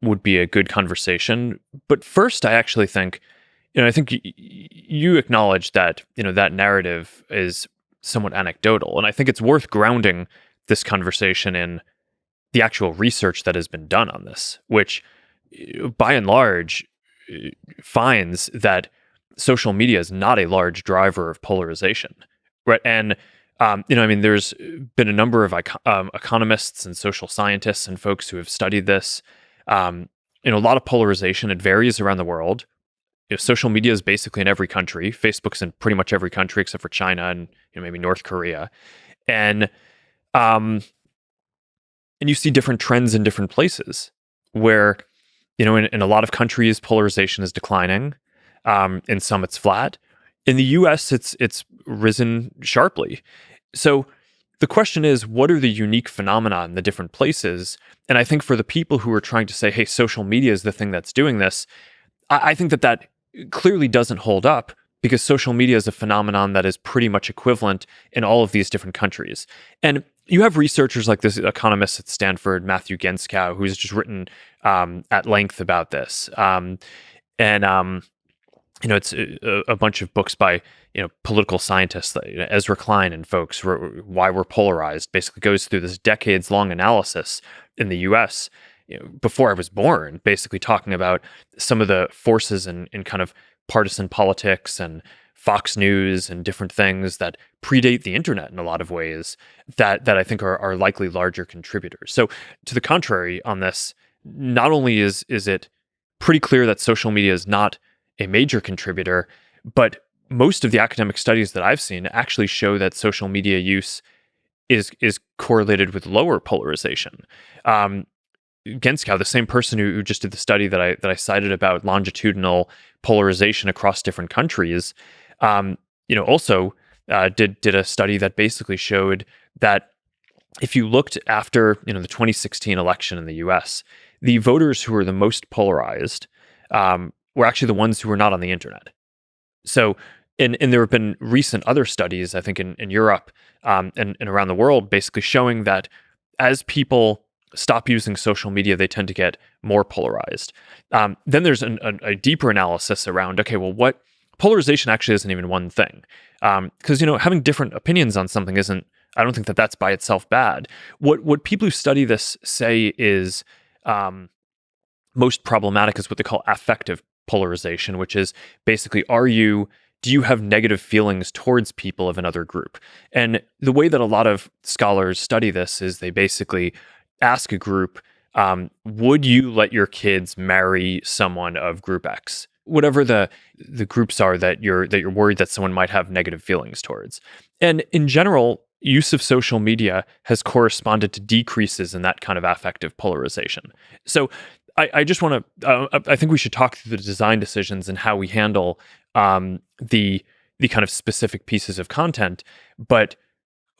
would be a good conversation. But first, I actually think, I think you acknowledge that, that narrative is somewhat anecdotal. And I think it's worth grounding this conversation in the actual research that has been done on this, which by and large finds that social media is not a large driver of polarization, right? And there's been a number of economists and social scientists and folks who have studied this. A lot of polarization. It varies around the world. Social media is basically in every country. Facebook's in pretty much every country except for China and maybe North Korea, and you see different trends in different places where, in a lot of countries, polarization is declining. In some, it's flat. In the U.S., it's risen sharply. So the question is, what are the unique phenomena in the different places? And I think for the people who are trying to say, hey, social media is the thing that's doing this, I think that clearly doesn't hold up, because social media is a phenomenon that is pretty much equivalent in all of these different countries. And you have researchers like this economist at Stanford, Matthew Genskow, who's just written at length about this. It's a bunch of books by political scientists, Ezra Klein and folks, Why We're Polarized, basically goes through this decades-long analysis in the U.S. Before I was born, basically talking about some of the forces in kind of partisan politics and Fox News and different things that predate the internet in a lot of ways that I think are likely larger contributors. So to the contrary on this, not only is it pretty clear that social media is not a major contributor, but most of the academic studies that I've seen actually show that social media use is correlated with lower polarization. Genskow, the same person who just did the study that I cited about longitudinal polarization across different countries, also did a study that basically showed that if you looked after the 2016 election in the U.S., the voters who were the most polarized were actually the ones who were not on the internet. So, and there have been recent other studies, I think in Europe and around the world, basically showing that as people stop using social media, they tend to get more polarized. Then there's a deeper analysis around, okay, well, what polarization actually isn't even one thing. Because, having different opinions on something isn't, I don't think that's by itself bad. What people who study this say is most problematic is what they call affective polarization, which is basically, do you have negative feelings towards people of another group? And the way that a lot of scholars study this is they basically ask a group, would you let your kids marry someone of group X? Whatever the groups are that you're worried that someone might have negative feelings towards. And in general, use of social media has corresponded to decreases in that kind of affective polarization. So I just want to, I think we should talk through the design decisions and how we handle the kind of specific pieces of content. But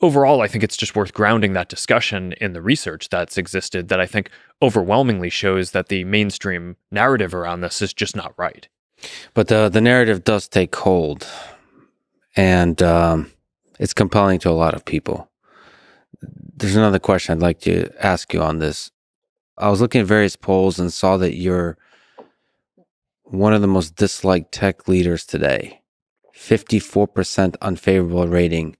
overall, I think it's just worth grounding that discussion in the research that's existed that I think overwhelmingly shows that the mainstream narrative around this is just not right. But the narrative does take hold, and it's compelling to a lot of people. There's another question I'd like to ask you on this. I was looking at various polls and saw that you're one of the most disliked tech leaders today. 54% unfavorable rating.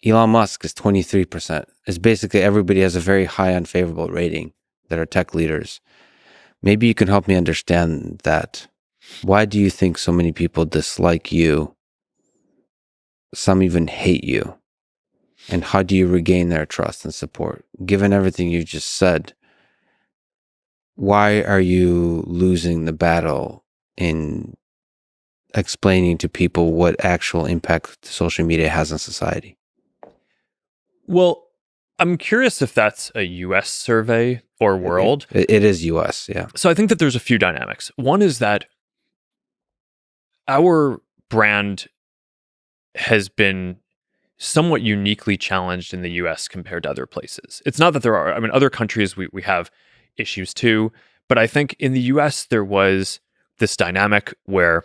Elon Musk is 23%. It's basically everybody has a very high unfavorable rating that are tech leaders. Maybe you can help me understand that. Why do you think so many people dislike you? Some even hate you. And how do you regain their trust and support? Given everything you just said, why are you losing the battle in explaining to people what actual impact social media has on society? Well, I'm curious if that's a US survey or world. It is US, yeah. So I think that there's a few dynamics. One is that our brand has been somewhat uniquely challenged in the US compared to other places. It's not that there are, I mean, other countries we have issues too, but I think in the US there was this dynamic where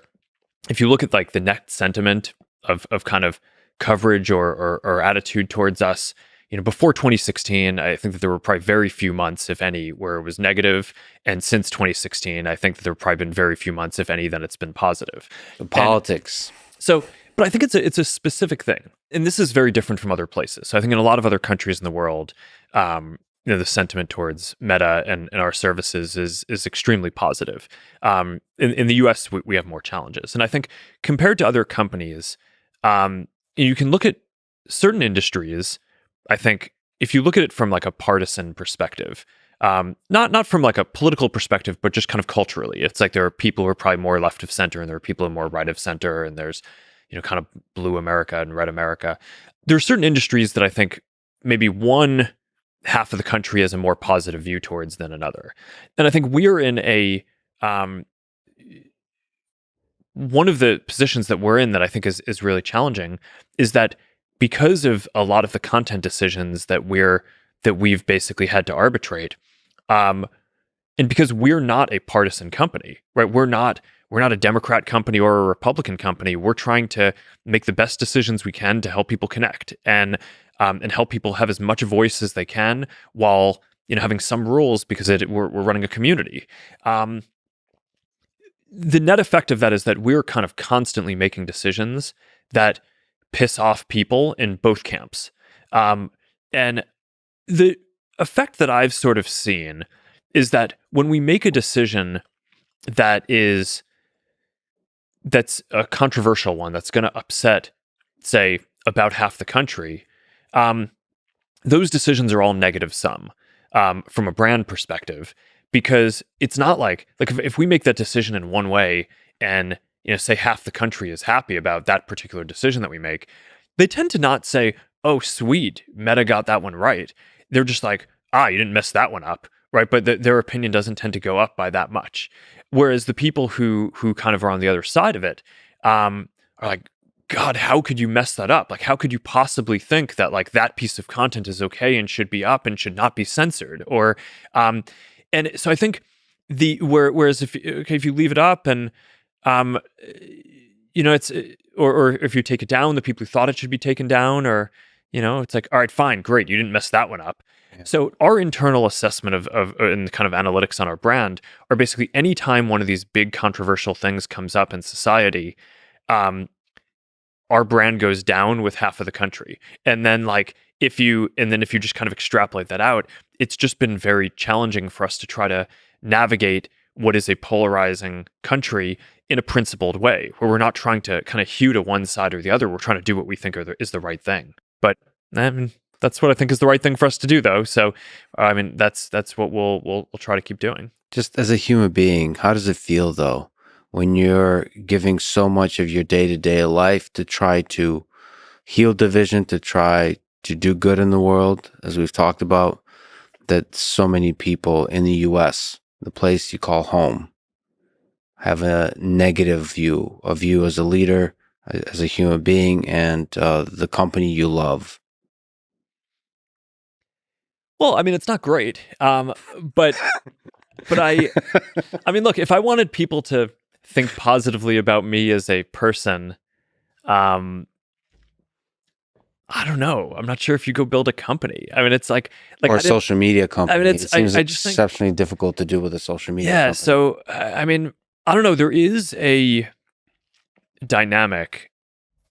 if you look at like the net sentiment of kind of coverage or attitude towards us, before 2016, I think that there were probably very few months, if any, where it was negative. And since 2016, I think that there have probably been very few months, if any, that it's been positive. The politics. But I think it's a specific thing. And this is very different from other places. So I think in a lot of other countries in the world, the sentiment towards Meta and our services is extremely positive. In the US, we have more challenges. And I think compared to other companies, you can look at certain industries. I think if you look at it from like a partisan perspective, not from like a political perspective, but just kind of culturally, it's like there are people who are probably more left of center and there are people who are more right of center, and there's, kind of blue America and red America. There are certain industries that I think maybe one half of the country has a more positive view towards than another. And I think we're in one of the positions that we're in that I think is really challenging is that because of a lot of the content decisions that we've basically had to arbitrate, and because we're not a partisan company, right? We're not a Democrat company or a Republican company. We're trying to make the best decisions we can to help people connect and help people have as much voice as they can while having some rules because we're running a community. The net effect of that is that we're kind of constantly making decisions that piss off people in both camps. And the effect that I've sort of seen is that when we make a decision that's a controversial one, that's going to upset, say, about half the country, those decisions are all negative sum from a brand perspective, because it's not like if we make that decision in one way and say half the country is happy about that particular decision that we make, they tend to not say, oh, sweet, Meta got that one right. They're just like, you didn't mess that one up, right? But their opinion doesn't tend to go up by that much. Whereas the people who kind of are on the other side of it are like, God, how could you mess that up? Like, how could you possibly think that like that piece of content is okay and should be up and should not be censored? Or, and so I think whereas if you leave it up and it's or if you take it down, the people who thought it should be taken down, or it's like, all right, fine, great, you didn't mess that one up. Yeah. So our internal assessment of and kind of analytics on our brand are basically anytime one of these big controversial things comes up in society, our brand goes down with half of the country. And then if you just kind of extrapolate that out, it's just been very challenging for us to try to navigate what is a polarizing country in a principled way, where we're not trying to kind of hew to one side or the other. We're trying to do what we think is the right thing. But I mean, that's what I think is the right thing for us to do, though. So, I mean, that's what we'll try to keep doing. Just as a human being, how does it feel, though, when you're giving so much of your day-to-day life to try to heal division, to try to do good in the world, as we've talked about, that so many people in the US, the place you call home, have a negative view of you as a leader, as a human being, and the company you love? Well, I mean, it's not great, but I mean, look, if I wanted people to think positively about me as a person, I don't know. I'm not sure if you go build a company. I mean, it's like or a social media company. I mean, it seems exceptionally difficult to do with a social media company. So, I mean, I don't know. There is a dynamic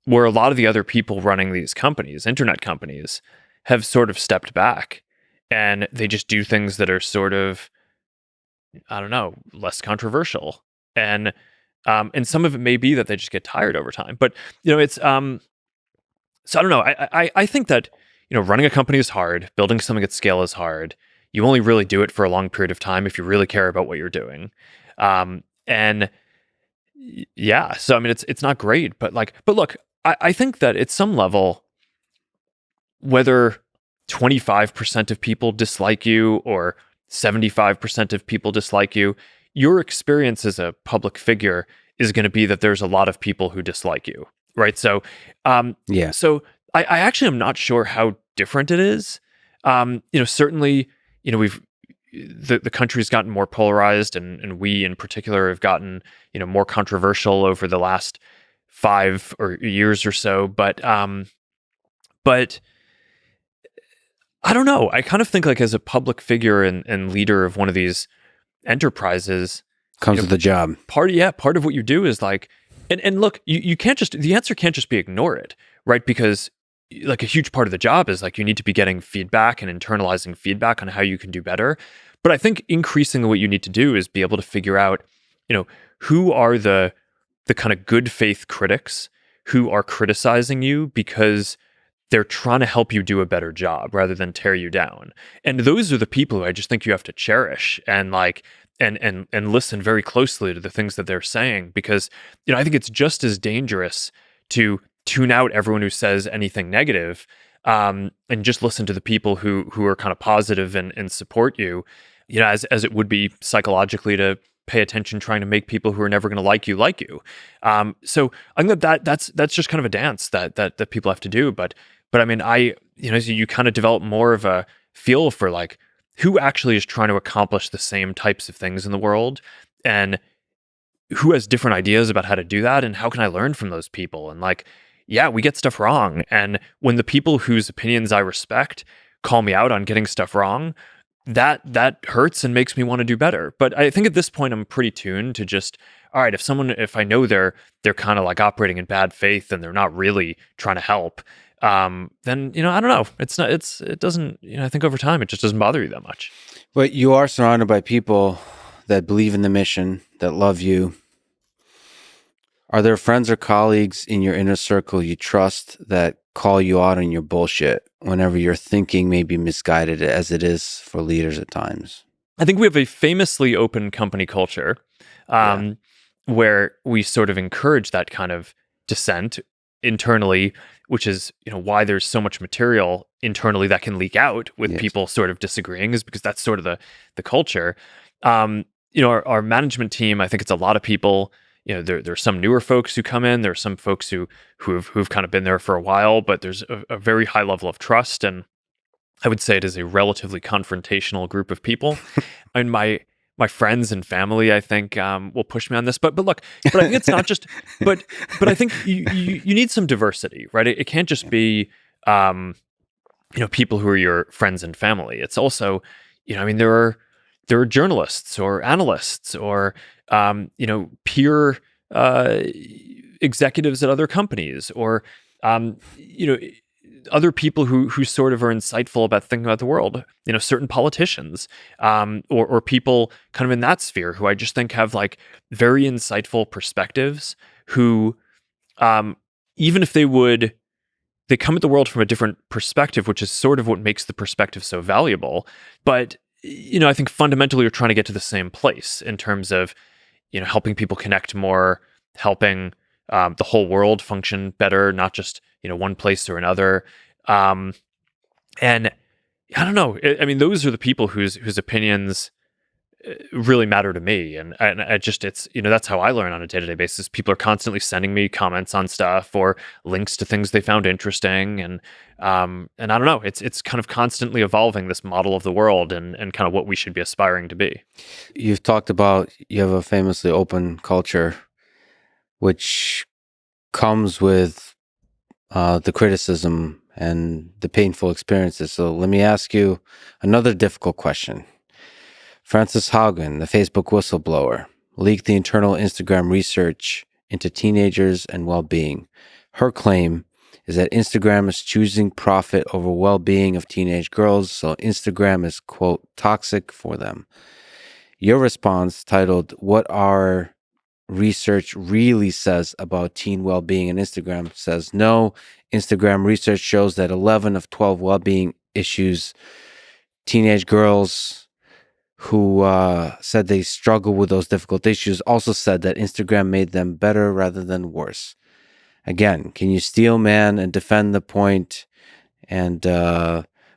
where a lot of the other people running these companies, internet companies, have sort of stepped back and they just do things that are sort of, I don't know, less controversial. And some of it may be that they just get tired over time. But, it's, so I don't know. I think that, running a company is hard. Building something at scale is hard. You only really do it for a long period of time if you really care about what you're doing. And yeah, so I mean, it's not great, but look, I think that at some level, whether 25% of people dislike you or 75% of people dislike you, your experience as a public figure is going to be that there's a lot of people who dislike you, right? So, Yeah. so I actually am not sure how different it is. Certainly, we've the country's gotten more polarized, and we in particular have gotten more controversial over the last 5 years or so. But I don't know. I kind of think like as a public figure and leader of one of these enterprises, Comes with the job. part of what you do is like, and look, you can't just, the answer can't just be ignore it, right? Because like a huge part of the job is like you need to be getting feedback and internalizing feedback on how you can do better. But I think increasingly what you need to do is be able to figure out, who are the kind of good faith critics who are criticizing you because they're trying to help you do a better job rather than tear you down. And those are the people who I just think you have to cherish and like and listen very closely to the things that they're saying, because I think it's just as dangerous to tune out everyone who says anything negative, and just listen to the people who are kind of positive and support you, as it would be psychologically to pay attention trying to make people who are never going to like you. So I think that's just kind of a dance that people have to do. But I mean, so you kind of develop more of a feel for like who actually is trying to accomplish the same types of things in the world, and who has different ideas about how to do that, and how can I learn from those people? And like, yeah, we get stuff wrong. And when the people whose opinions I respect call me out on getting stuff wrong, that hurts and makes me want to do better. But I think at this point I'm pretty tuned to just, all right, if I know they're kind of like operating in bad faith and they're not really trying to help, then I don't know. It doesn't, I think over time it just doesn't bother you that much. But you are surrounded by people that believe in the mission, that love you. Are there friends or colleagues in your inner circle you trust that call you out on your bullshit whenever your thinking may be misguided, as it is for leaders at times? I think we have a famously open company culture, where we sort of encourage that kind of dissent internally, which is why there's so much material internally that can leak out with people sort of disagreeing, is because that's sort of the culture. Our management team, I think it's a lot of people. There's some newer folks who come in. There's some folks who've kind of been there for a while, but there's a very high level of trust, and I would say it is a relatively confrontational group of people. And my friends and family, I think, will push me on this. But look, but I think it's not just. But I think you need some diversity, right? It can't just be people who are your friends and family. It's also, there are journalists or analysts or peer executives at other companies, or other people who sort of are insightful about thinking about the world, certain politicians, or people kind of in that sphere who I just think have like very insightful perspectives, who even if they come at the world from a different perspective, which is sort of what makes the perspective so valuable. But I think fundamentally you're trying to get to the same place in terms of helping people connect more, helping the whole world function better, not just one place or another. And I don't know. Those are the people whose opinions really matter to me, and I just, it's that's how I learn on a day-to-day basis. People are constantly sending me comments on stuff or links to things they found interesting, and I don't know. It's kind of constantly evolving, this model of the world, and kind of what we should be aspiring to be. You've talked about you have a famously open culture, which comes with the criticism and the painful experiences. So let me ask you another difficult question. Frances Haugen, the Facebook whistleblower, leaked the internal Instagram research into teenagers and well-being. Her claim is that Instagram is choosing profit over well-being of teenage girls, so Instagram is, quote, toxic for them. Your response, titled, "What Our Research Really Says About Teen Well-Being on Instagram," says, no, Instagram research shows that 11 of 12 well-being issues teenage girls who said they struggle with those difficult issues also said that Instagram made them better rather than worse. Again, can you steel man and defend the point and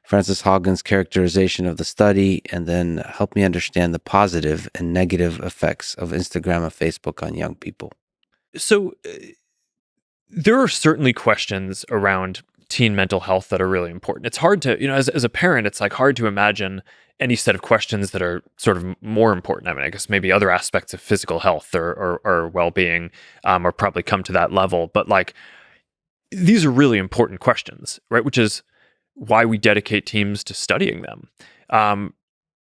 Frances Haugen's characterization of the study, and then help me understand the positive and negative effects of Instagram and Facebook on young people? So there are certainly questions around teen mental health that are really important. It's hard to, as a parent, it's like hard to imagine any set of questions that are sort of more important. I mean, I guess maybe other aspects of physical health or well-being or probably come to that level. But like, these are really important questions, right? Which is why we dedicate teams to studying them. Um,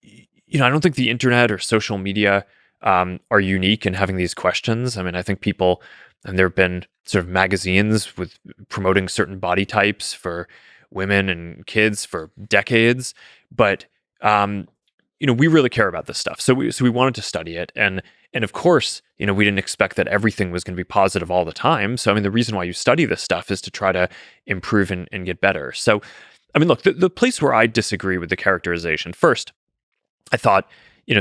I don't think the internet or social media are unique in having these questions. I mean, I think people, and there have been sort of magazines with promoting certain body types for women and kids for decades, but we really care about this stuff. So we wanted to study it, and of course, we didn't expect that everything was going to be positive all the time. So I mean, the reason why you study this stuff is to try to improve and get better. So I mean, look, the place where I disagree with the characterization first, I thought,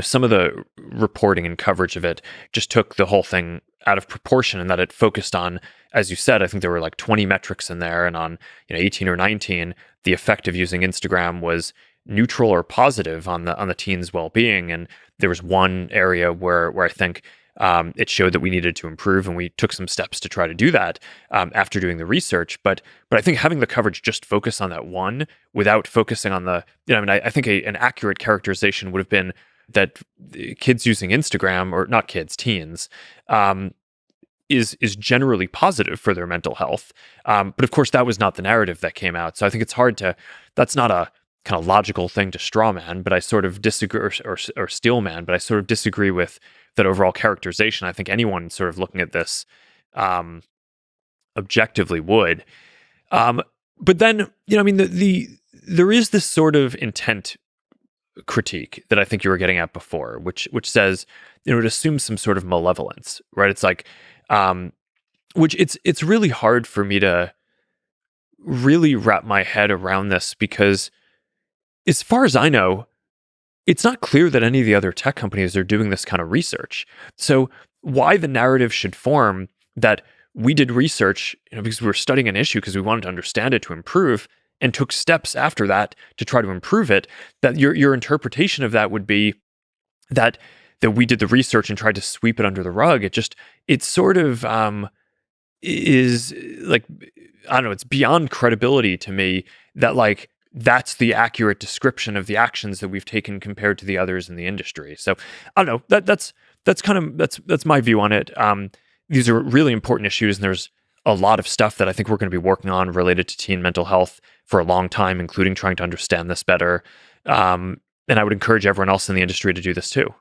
some of the reporting and coverage of it just took the whole thing out of proportion, and that it focused on, as you said, I think there were like 20 metrics in there, and on 18 or 19, the effect of using Instagram was neutral or positive on the teen's well-being. And there was one area where I think it showed that we needed to improve, and we took some steps to try to do that after doing the research. But I think having the coverage just focus on that one without focusing on the, I think an accurate characterization would have been that kids using Instagram, or not kids, teens, is generally positive for their mental health. But of course, that was not the narrative that came out. So I think it's hard to, that's not a kind of logical thing to straw man, but I sort of disagree, or steel man, but I sort of disagree with that overall characterization. I think anyone sort of looking at this objectively would. But then, there is this sort of intent critique that I think you were getting at before, which says, it assumes some sort of malevolence, right? It's like, which it's really hard for me to really wrap my head around this, because as far as I know, it's not clear that any of the other tech companies are doing this kind of research. So why the narrative should form that we did research, because we were studying an issue because we wanted to understand it to improve, and took steps after that to try to improve it, that your interpretation of that would be that we did the research and tried to sweep it under the rug. It sort of is like, I don't know, it's beyond credibility to me that like that's the accurate description of the actions that we've taken compared to the others in the industry. So I don't know, that's my view on it. These are really important issues, and there's a lot of stuff that I think we're going to be working on related to teen mental health for a long time, including trying to understand this better. And I would encourage everyone else in the industry to do this too.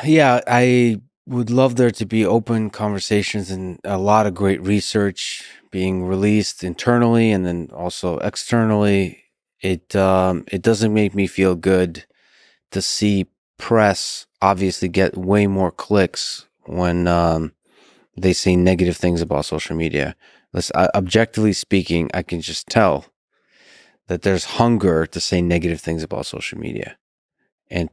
Yeah, I would love there to be open conversations and a lot of great research being released internally and then also externally. It doesn't make me feel good to see press obviously get way more clicks when they say negative things about social media. Objectively speaking, I can just tell that there's hunger to say negative things about social media. And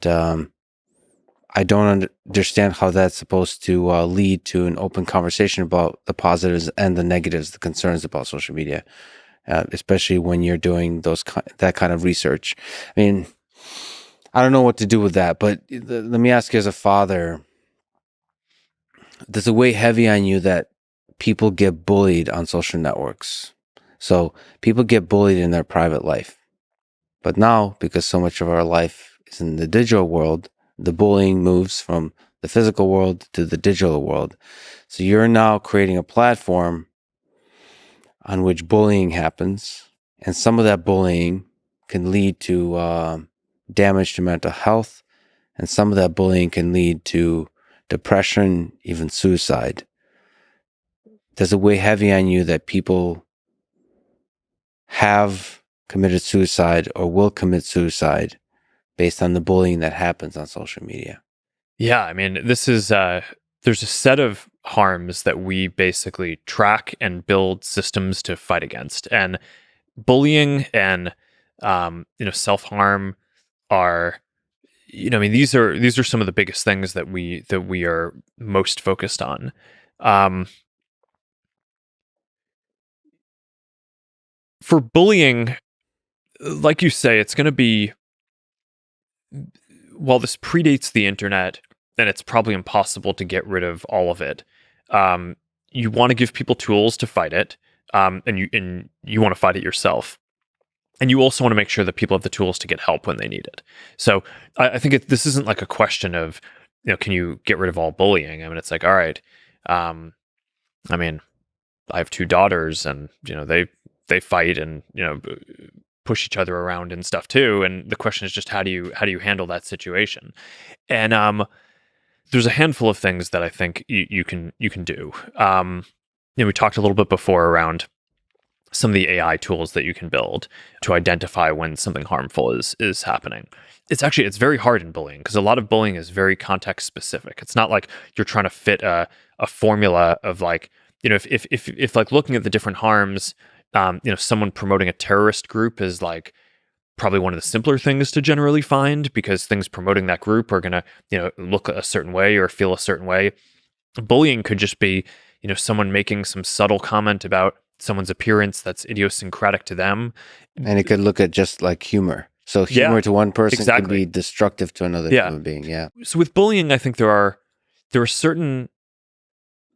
I don't understand how that's supposed to lead to an open conversation about the positives and the negatives, the concerns about social media, especially when you're doing that kind of research. I mean, I don't know what to do with that, but let me ask you as a father, does it weigh heavy on you that people get bullied on social networks? So people get bullied in their private life. But now, because so much of our life is in the digital world, the bullying moves from the physical world to the digital world. So you're now creating a platform on which bullying happens. And some of that bullying can lead to damage to mental health. And some of that bullying can lead to depression, even suicide. Does it weigh heavy on you that people have committed suicide or will commit suicide based on the bullying that happens on social media? Yeah, I mean, this is there's a set of harms that we basically track and build systems to fight against, and bullying and self-harm are, these are some of the biggest things that we are most focused on. For bullying, like you say, it's going to be, while this predates the internet and it's probably impossible to get rid of all of it. You want to give people tools to fight it, and you want to fight it yourself. And you also want to make sure that people have the tools to get help when they need it. So I think this isn't like a question of, can you get rid of all bullying? I mean, it's like, all right, I mean, I have two daughters, and they fight and push each other around and stuff too. And the question is just how do you handle that situation? And there's a handful of things that I think you can do. We talked a little bit before around some of the AI tools that you can build to identify when something harmful is happening. It's very hard in bullying because a lot of bullying is very context specific. It's not like you're trying to fit a formula of like, if like looking at the different harms, someone promoting a terrorist group is like probably one of the simpler things to generally find because things promoting that group are going to, look a certain way or feel a certain way. Bullying could just be, someone making some subtle comment about someone's appearance that's idiosyncratic to them. And it could look at just like humor. So humor to one person exactly. could be destructive to another human being. Yeah. So with bullying, I think there are certain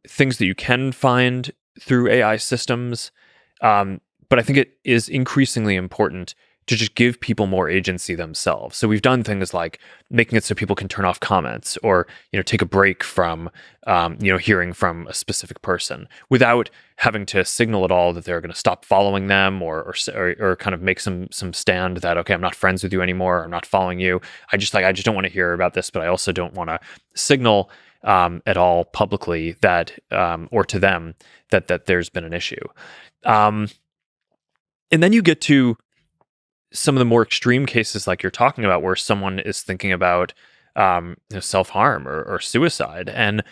things that you can find through AI systems, but I think it is increasingly important to just give people more agency themselves. So we've done things like making it so people can turn off comments or, take a break from, hearing from a specific person without having to signal at all that they're going to stop following them or kind of make some stand that, okay, I'm not friends with you anymore. I'm not following you. I just don't want to hear about this, but I also don't want to signal at all publicly that, or to them that there's been an issue. And then you get to some of the more extreme cases like you're talking about where someone is thinking about self-harm or suicide. And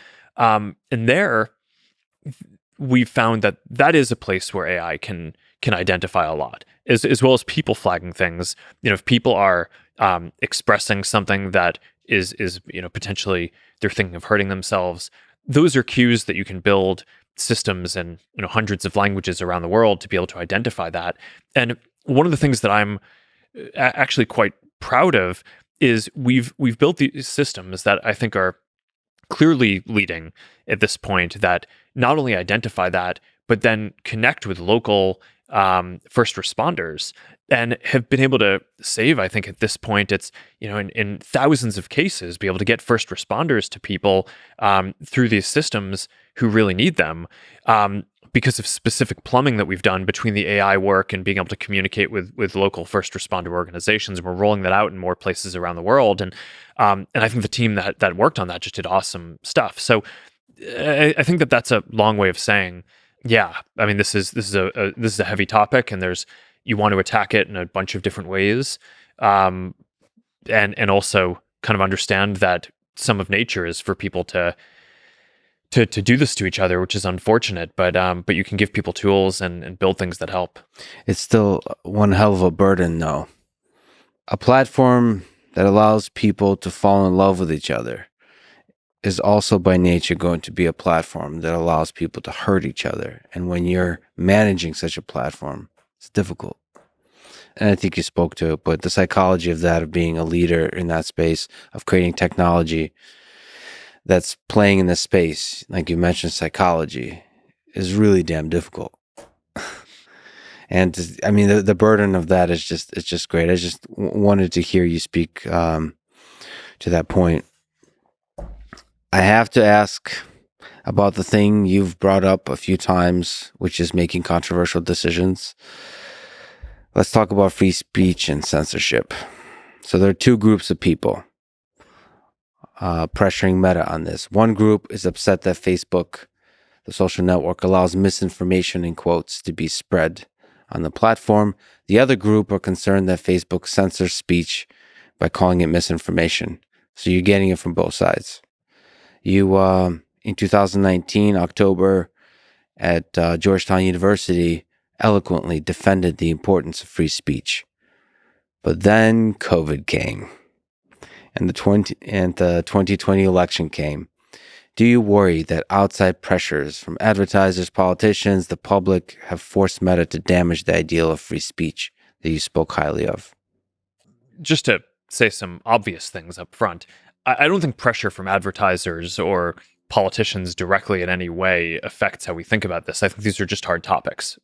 there we've found that is a place where AI can identify a lot, as well as people flagging things. If people are expressing something that is potentially they're thinking of hurting themselves, those are cues that you can build systems in hundreds of languages around the world to be able to identify that. And one of the things that I'm actually quite proud of is we've built these systems that I think are clearly leading at this point that not only identify that, but then connect with local first responders and have been able to save, I think at this point, it's, in thousands of cases, be able to get first responders to people through these systems who really need them. Because of specific plumbing that we've done between the AI work and being able to communicate with local first responder organizations. And we're rolling that out in more places around the world. And I think the team that worked on that just did awesome stuff. So I think that's a long way of saying, yeah, I mean, this is a heavy topic, and you want to attack it in a bunch of different ways. And also kind of understand that some of nature is for people to do this to each other, which is unfortunate, but you can give people tools and build things that help. It's still one hell of a burden, though. A platform that allows people to fall in love with each other is also by nature going to be a platform that allows people to hurt each other. And when you're managing such a platform, it's difficult. And I think you spoke to it, but the psychology of that, of being a leader in that space, of creating technology that's playing in this space, like you mentioned, psychology, is really damn difficult. And I mean, the burden of that is just great. I just wanted to hear you speak to that point. I have to ask about the thing you've brought up a few times, which is making controversial decisions. Let's talk about free speech and censorship. So there are two groups of people pressuring Meta on this. One group is upset that Facebook, the social network, allows misinformation in quotes to be spread on the platform. The other group are concerned that Facebook censors speech by calling it misinformation. So you're getting it from both sides. You, in 2019, October, at Georgetown University, eloquently defended the importance of free speech. But then COVID came, and the 2020 election came. Do you worry that outside pressures from advertisers, politicians, the public have forced Meta to damage the ideal of free speech that you spoke highly of? Just to say some obvious things up front, I don't think pressure from advertisers or politicians directly in any way affects how we think about this. I think these are just hard topics.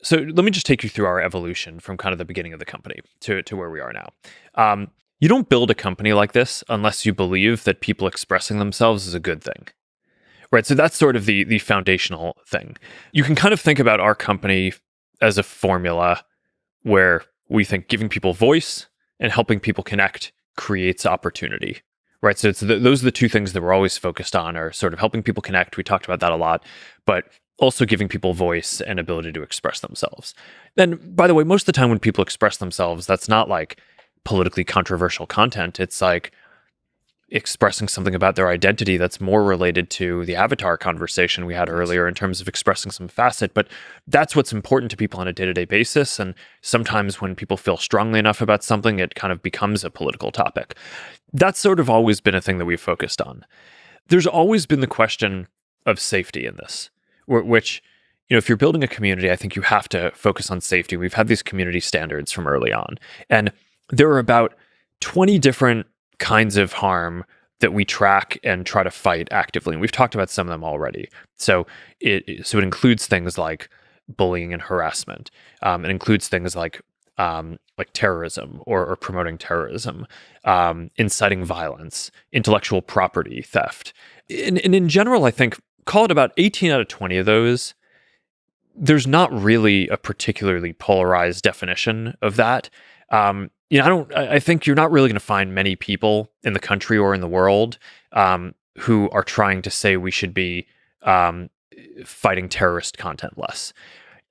So let me just take you through our evolution from kind of the beginning of the company to where we are now. You don't build a company like this unless you believe that people expressing themselves is a good thing. Right. So that's sort of the foundational thing. You can kind of think about our company as a formula where we think giving people voice and helping people connect creates opportunity. Right. So those are the two things that we're always focused on, are sort of helping people connect. We talked about that a lot, but also giving people voice and ability to express themselves. And by the way, most of the time when people express themselves, that's not like politically controversial content. It's like expressing something about their identity that's more related to the avatar conversation we had earlier in terms of expressing some facet. But that's what's important to people on a day-to-day basis. And sometimes when people feel strongly enough about something, it kind of becomes a political topic. That's sort of always been a thing that we've focused on. There's always been the question of safety in this, which, if you're building a community, I think you have to focus on safety. We've had these community standards from early on, and there are about 20 different kinds of harm that we track and try to fight actively. And we've talked about some of them already. So it includes things like bullying and harassment. It includes things like terrorism or promoting terrorism, inciting violence, intellectual property theft. And in general, I think, call it about 18 out of 20 of those, there's not really a particularly polarized definition of that. I think you're not really going to find many people in the country or in the world who are trying to say we should be fighting terrorist content less.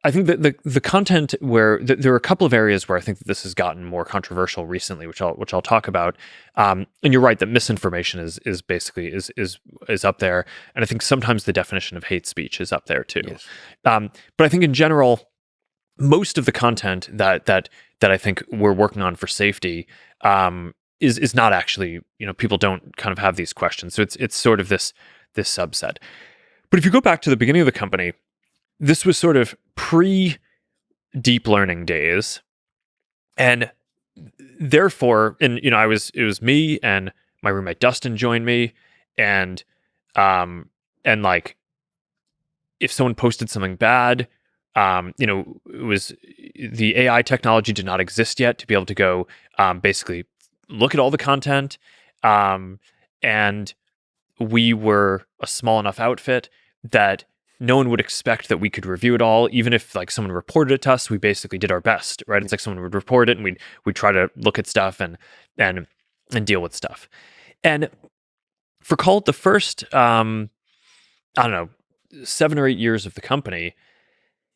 I think that the content where there are a couple of areas where I think that this has gotten more controversial recently, which I'll talk about. And you're right that misinformation is basically is up there, and I think sometimes the definition of hate speech is up there too. Yes. But I think in general, most of the content that I think we're working on for safety is not actually, people don't kind of have these questions. So it's sort of this subset. But if you go back to the beginning of the company, this was sort of pre-deep learning days. And therefore, it was me and my roommate Dustin joined me, and like if someone posted something bad, it was the AI technology did not exist yet to be able to go basically look at all the content. And we were a small enough outfit that no one would expect that we could review it all. Even if like someone reported it to us, we basically did our best, right? It's like someone would report it and we'd try to look at stuff and deal with stuff. And for call it the first, 7 or 8 years of the company,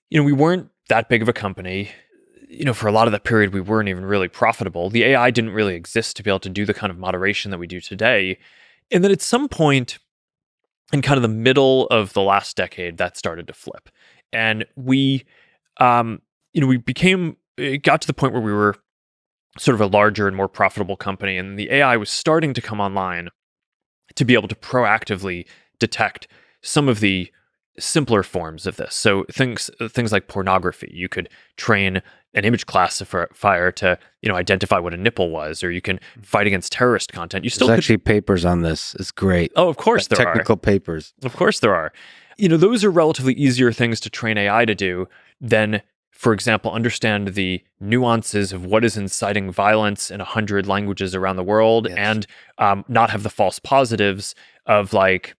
we weren't that big of a company. For a lot of that period, we weren't even really profitable. The AI didn't really exist to be able to do the kind of moderation that we do today. And then at some point in kind of the middle of the last decade, that started to flip. And it got to the point where we were sort of a larger and more profitable company. And the AI was starting to come online to be able to proactively detect some of the simpler forms of this. So things like pornography. You could train an image classifier to identify what a nipple was, or you can fight against terrorist content. There's actually papers on this. It's great. Oh, of course there are technical papers. Of course there are. Those are relatively easier things to train AI to do than, for example, understand the nuances of what is inciting violence in 100 languages around the world. Yes. And not have the false positives of like,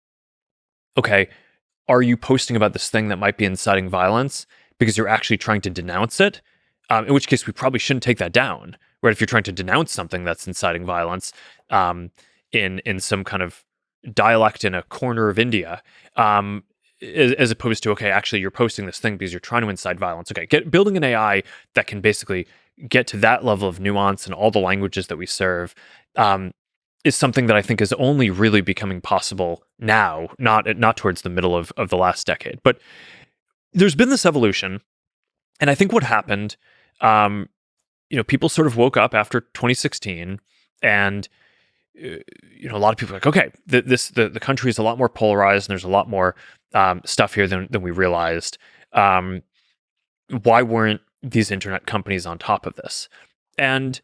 okay, are you posting about this thing that might be inciting violence because you're actually trying to denounce it? In which case, we probably shouldn't take that down, right? If you're trying to denounce something that's inciting violence in some kind of dialect in a corner of India, as opposed to, okay, actually you're posting this thing because you're trying to incite violence. Okay, building an AI that can basically get to that level of nuance in all the languages that we serve is something that I think is only really becoming possible now, not towards the middle of the last decade. But there's been this evolution, and I think what happened, people sort of woke up after 2016, and a lot of people are like, okay, the country is a lot more polarized, and there's a lot more stuff here than we realized. Why weren't these internet companies on top of this? And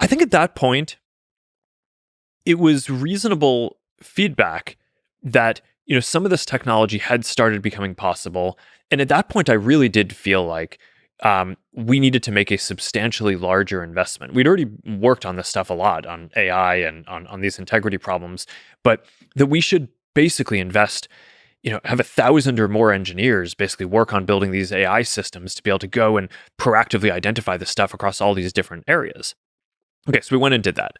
I think at that point, it was reasonable feedback that, some of this technology had started becoming possible. And at that point, I really did feel like we needed to make a substantially larger investment. We'd already worked on this stuff a lot, on AI and on these integrity problems, but that we should basically invest, have 1,000 or more engineers basically work on building these AI systems to be able to go and proactively identify the stuff across all these different areas. Okay, so we went and did that.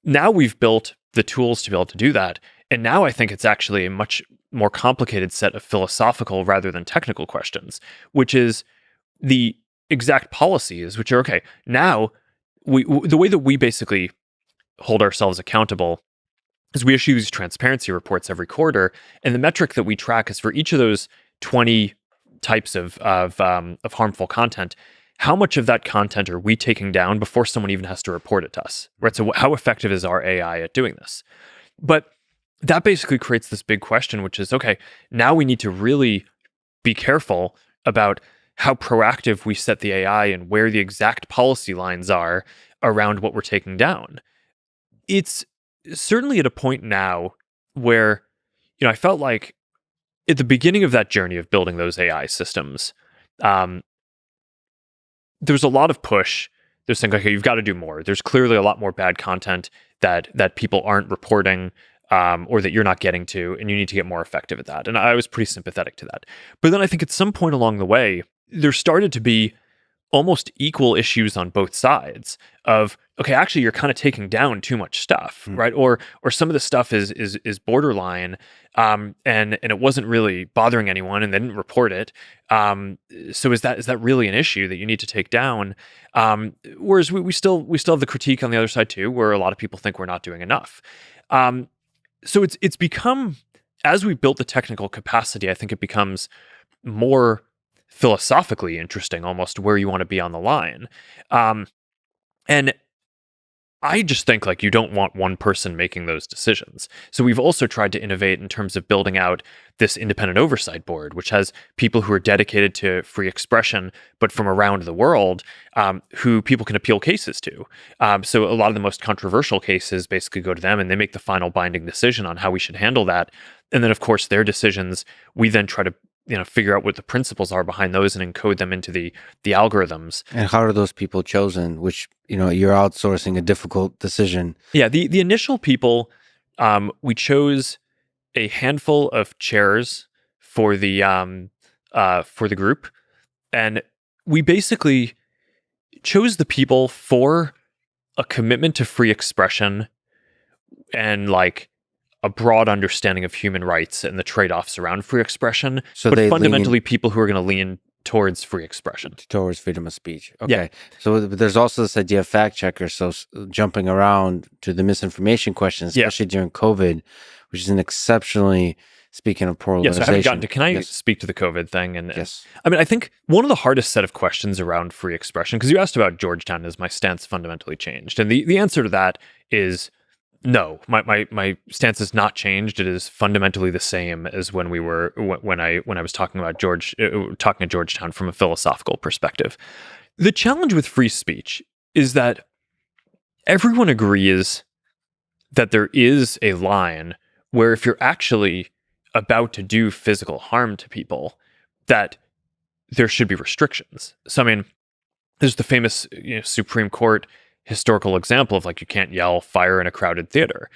Now we've built the tools to be able to do that. And now I think it's actually a much more complicated set of philosophical rather than technical questions, which is the exact policies, which are, okay, now the way that we basically hold ourselves accountable is we issue these transparency reports every quarter. And the metric that we track is for each of those 20 types of harmful content, how much of that content are we taking down before someone even has to report it to us, right? So how effective is our AI at doing this? But that basically creates this big question, which is, okay, now we need to really be careful about how proactive we set the AI and where the exact policy lines are around what we're taking down. It's certainly at a point now where, I felt like at the beginning of that journey of building those AI systems, there was a lot of push. There's saying, okay, you've got to do more. There's clearly a lot more bad content that people aren't reporting, or that you're not getting to, and you need to get more effective at that. And I was pretty sympathetic to that. But then I think at some point along the way, there started to be almost equal issues on both sides of, okay, actually you're kind of taking down too much stuff, right? Or some of the stuff is borderline, and it wasn't really bothering anyone, and they didn't report it. So is that really an issue that you need to take down? Whereas we still have the critique on the other side too, where a lot of people think we're not doing enough. So it's become, as we built the technical capacity, I think it becomes more philosophically interesting almost where you want to be on the line. And I just think like you don't want one person making those decisions. So we've also tried to innovate in terms of building out this independent oversight board, which has people who are dedicated to free expression, but from around the world, who people can appeal cases to. So a lot of the most controversial cases basically go to them, and they make the final binding decision on how we should handle that. And then, of course, their decisions, we then try to figure out what the principles are behind those and encode them into the algorithms. And how are those people chosen? Which, you're outsourcing a difficult decision. Yeah, the initial people, we chose a handful of chairs for the group, and we basically chose the people for a commitment to free expression and like a broad understanding of human rights and the trade-offs around free expression, So but they fundamentally people who are going to lean towards free expression. towards freedom of speech. Okay. Yeah. So there's also this idea of fact checkers. So jumping around to the misinformation questions, Yeah. especially during COVID, which is an exceptionally, speaking of polarization. Yes, I haven't gotten to. Can I Yes. speak to the COVID thing? And Yes. I mean, I think one of the hardest set of questions around free expression, because you asked about Georgetown, is my stance fundamentally changed? And the answer to that is no. My stance has not changed. It is fundamentally the same as when I was talking about talking at Georgetown from a philosophical perspective. The challenge with free speech is that everyone agrees that there is a line where if you're actually about to do physical harm to people, that there should be restrictions. So, I mean, there's the famous Supreme Court historical example of like you can't yell fire in a crowded theater.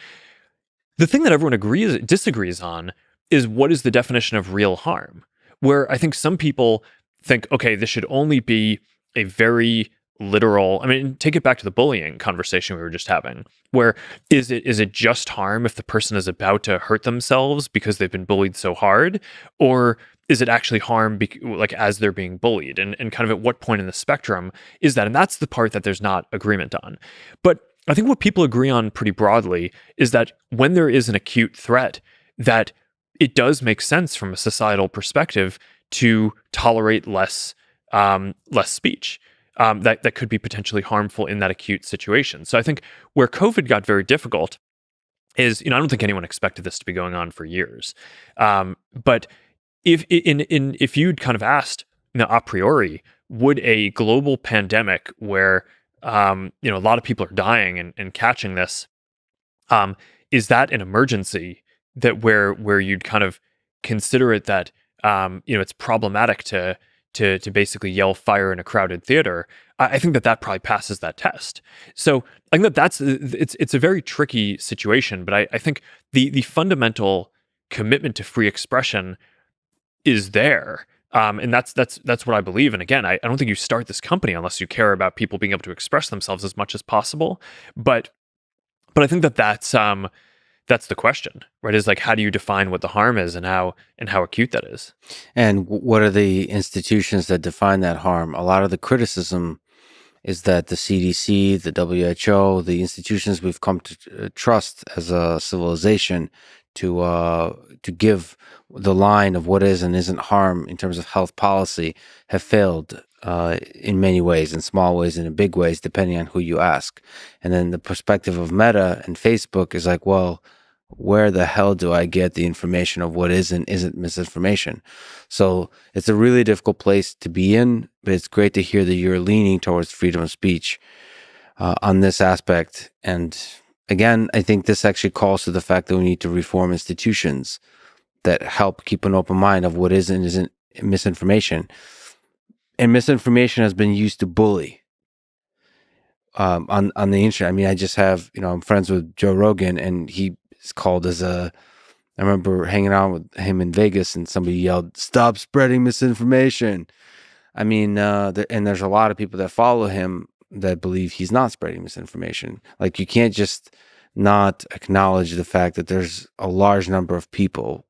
The thing that everyone disagrees on is what is the definition of real harm, where I think some people think, okay, this should only be a very literal, I mean, take it back to the bullying conversation we were just having, where is it just harm if the person is about to hurt themselves because they've been bullied so hard, or is it actually harm like as they're being bullied, and kind of at what point in the spectrum is that? And that's the part that there's not agreement on. But I think what people agree on pretty broadly is that when there is an acute threat, that it does make sense from a societal perspective to tolerate less speech that could be potentially harmful in that acute situation. So I think where COVID got very difficult is, I don't think anyone expected this to be going on for years. But if you'd kind of asked, a priori, would a global pandemic where a lot of people are dying and catching this, Is that an emergency that where you'd kind of consider it that it's problematic to basically yell fire in a crowded theater? I think that probably passes that test. So I think that it's a very tricky situation, but I think the fundamental commitment to free expression is there. And that's what I believe. And again, I don't think you start this company unless you care about people being able to express themselves as much as possible. But I think that's the question, right? Is like, how do you define what the harm is and how acute that is? And what are the institutions that define that harm? A lot of the criticism is that the CDC, the WHO, the institutions we've come to trust as a civilization to give the line of what is and isn't harm in terms of health policy have failed in many ways, in small ways and in big ways, depending on who you ask. And then the perspective of Meta and Facebook is like, well, where the hell do I get the information of what is and isn't misinformation? So it's a really difficult place to be in, but it's great to hear that you're leaning towards freedom of speech on this aspect. And again, I think this actually calls to the fact that we need to reform institutions that help keep an open mind of what is and isn't misinformation. And misinformation has been used to bully on the internet. I mean, I just have, I'm friends with Joe Rogan, and he is called as I remember hanging out with him in Vegas, and somebody yelled, "Stop spreading misinformation." I mean, and there's a lot of people that follow him that believe he's not spreading misinformation. Like, you can't just not acknowledge the fact that there's a large number of people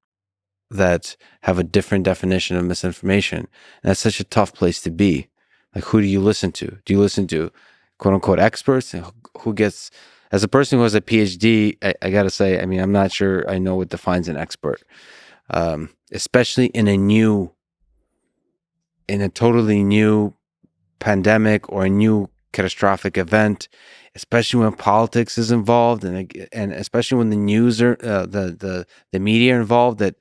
that have a different definition of misinformation. And that's such a tough place to be. Like, who do you listen to? Do you listen to quote unquote experts? Who gets, as a person who has a PhD, I got to say, I mean, I'm not sure I know what defines an expert, especially in a totally new pandemic or a new catastrophic event, especially when politics is involved, and especially when the news are the media are involved that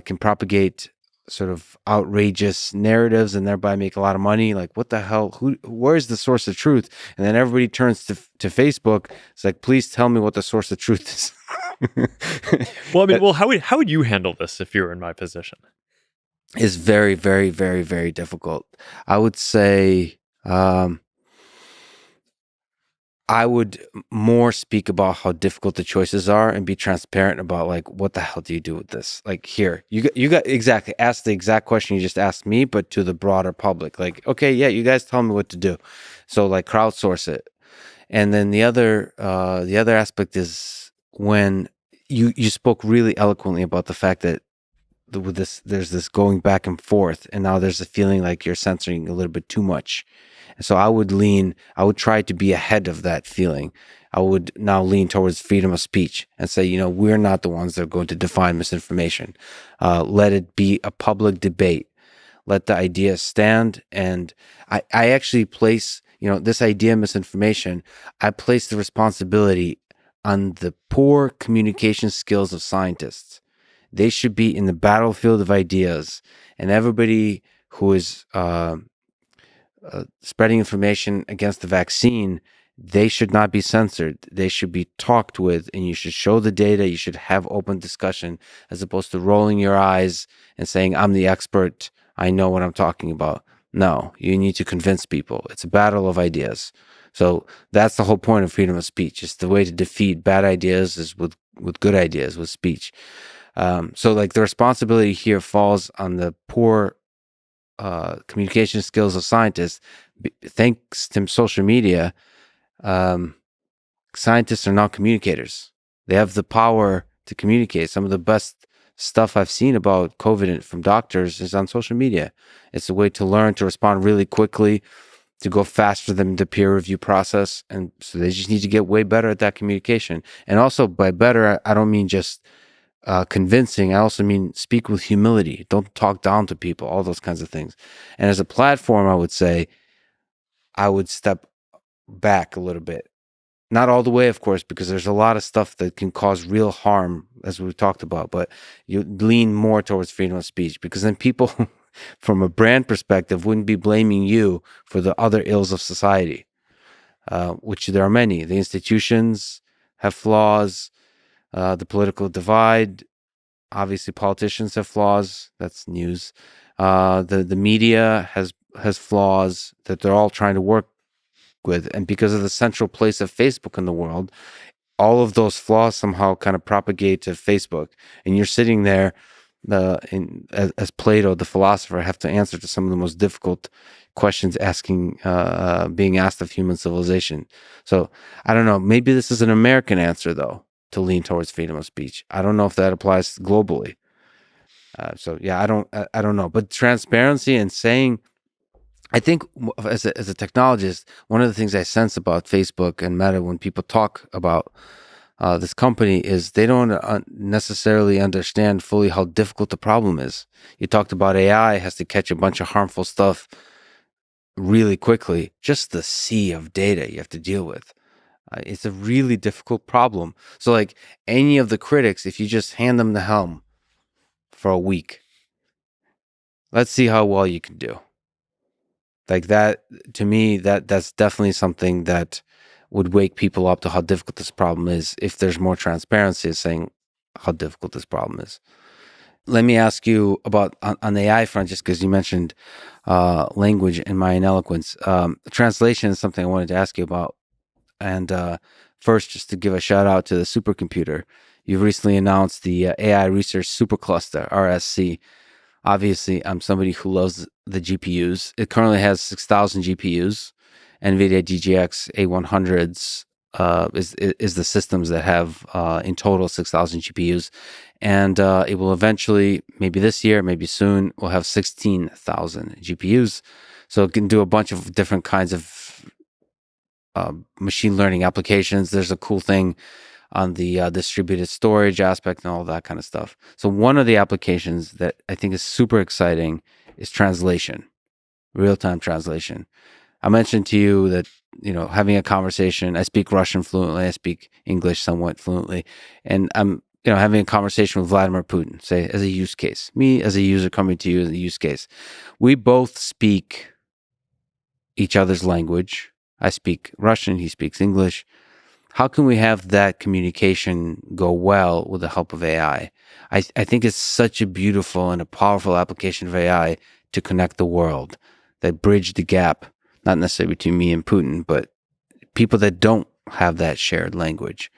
can propagate sort of outrageous narratives and thereby make a lot of money. Like, what the hell? Where's the source of truth? And then everybody turns to Facebook. It's like, please tell me what the source of truth is. Well, I mean, how would you handle this if you were in my position? Is very, very, very, very difficult. I would say I would more speak about how difficult the choices are and be transparent about, like, what the hell do you do with this? Like, here, you got exactly, ask the exact question you just asked me, but to the broader public. Like, okay, yeah, you guys tell me what to do. So, like, crowdsource it. And then the other aspect is when you spoke really eloquently about the fact that with this, there's this going back and forth, and now there's a feeling like you're censoring a little bit too much. And so I would try to be ahead of that feeling. I would now lean towards freedom of speech and say, we're not the ones that are going to define misinformation. Let it be a public debate. Let the idea stand. And I actually place, this idea of misinformation, I place the responsibility on the poor communication skills of scientists. They should be in the battlefield of ideas, and everybody who is spreading information against the vaccine, they should not be censored. They should be talked with, and you should show the data. You should have open discussion, as opposed to rolling your eyes and saying, "I'm the expert. I know what I'm talking about." No, you need to convince people. It's a battle of ideas. So that's the whole point of freedom of speech. It's the way to defeat bad ideas is with good ideas, with speech. So, like, the responsibility here falls on the poor communication skills of scientists. Thanks to social media, scientists are now communicators. They have the power to communicate. Some of the best stuff I've seen about COVID from doctors is on social media. It's a way to learn to respond really quickly, to go faster than the peer review process. And so they just need to get way better at that communication. And also, by better, I don't mean just convincing. I also mean speak with humility. Don't talk down to people, all those kinds of things. And as a platform, I would say I would step back a little bit. Not all the way, of course, because there's a lot of stuff that can cause real harm, as we talked about, but you lean more towards freedom of speech, because then people from a brand perspective wouldn't be blaming you for the other ills of society, which there are many. The institutions, have flaws. The political divide, obviously, politicians have flaws. That's news. The media has flaws that they're all trying to work with, and because of the central place of Facebook in the world, all of those flaws somehow kind of propagate to Facebook, and you're sitting there, as Plato, the philosopher, have to answer to some of the most difficult questions being asked of human civilization. So I don't know. Maybe this is an American answer, though, to lean towards freedom of speech. I don't know if that applies globally. So yeah, I don't know. But transparency and saying, I think as a technologist, one of the things I sense about Facebook and Meta when people talk about this company is they don't necessarily understand fully how difficult the problem is. You talked about AI has to catch a bunch of harmful stuff really quickly. Just the sea of data you have to deal with. It's a really difficult problem. So like any of the critics, if you just hand them the helm for a week, let's see how well you can do. Like that, to me, that's definitely something that would wake people up to how difficult this problem is if there's more transparency saying how difficult this problem is. Let me ask you about on the AI front, just because you mentioned language and my ineloquence. Translation is something I wanted to ask you about. And first, just to give a shout out to the supercomputer. You've recently announced the AI Research Supercluster, RSC. Obviously, I'm somebody who loves the GPUs. It currently has 6,000 GPUs. NVIDIA DGX A100s is the systems that have in total 6,000 GPUs. And it will eventually, maybe this year, maybe soon, will have 16,000 GPUs. So it can do a bunch of different kinds of machine learning applications. There's a cool thing on the distributed storage aspect and all that kind of stuff. So one of the applications that I think is super exciting is translation, real-time translation. I mentioned to you that, having a conversation, I speak Russian fluently, I speak English somewhat fluently, and I'm, having a conversation with Vladimir Putin, say, as a use case, me as a user coming to you as a use case. We both speak each other's language. I speak Russian, he speaks English. How can we have that communication go well with the help of AI? I think it's such a beautiful and a powerful application of AI to connect the world, that bridge the gap, not necessarily between me and Putin, but people that don't have that shared language.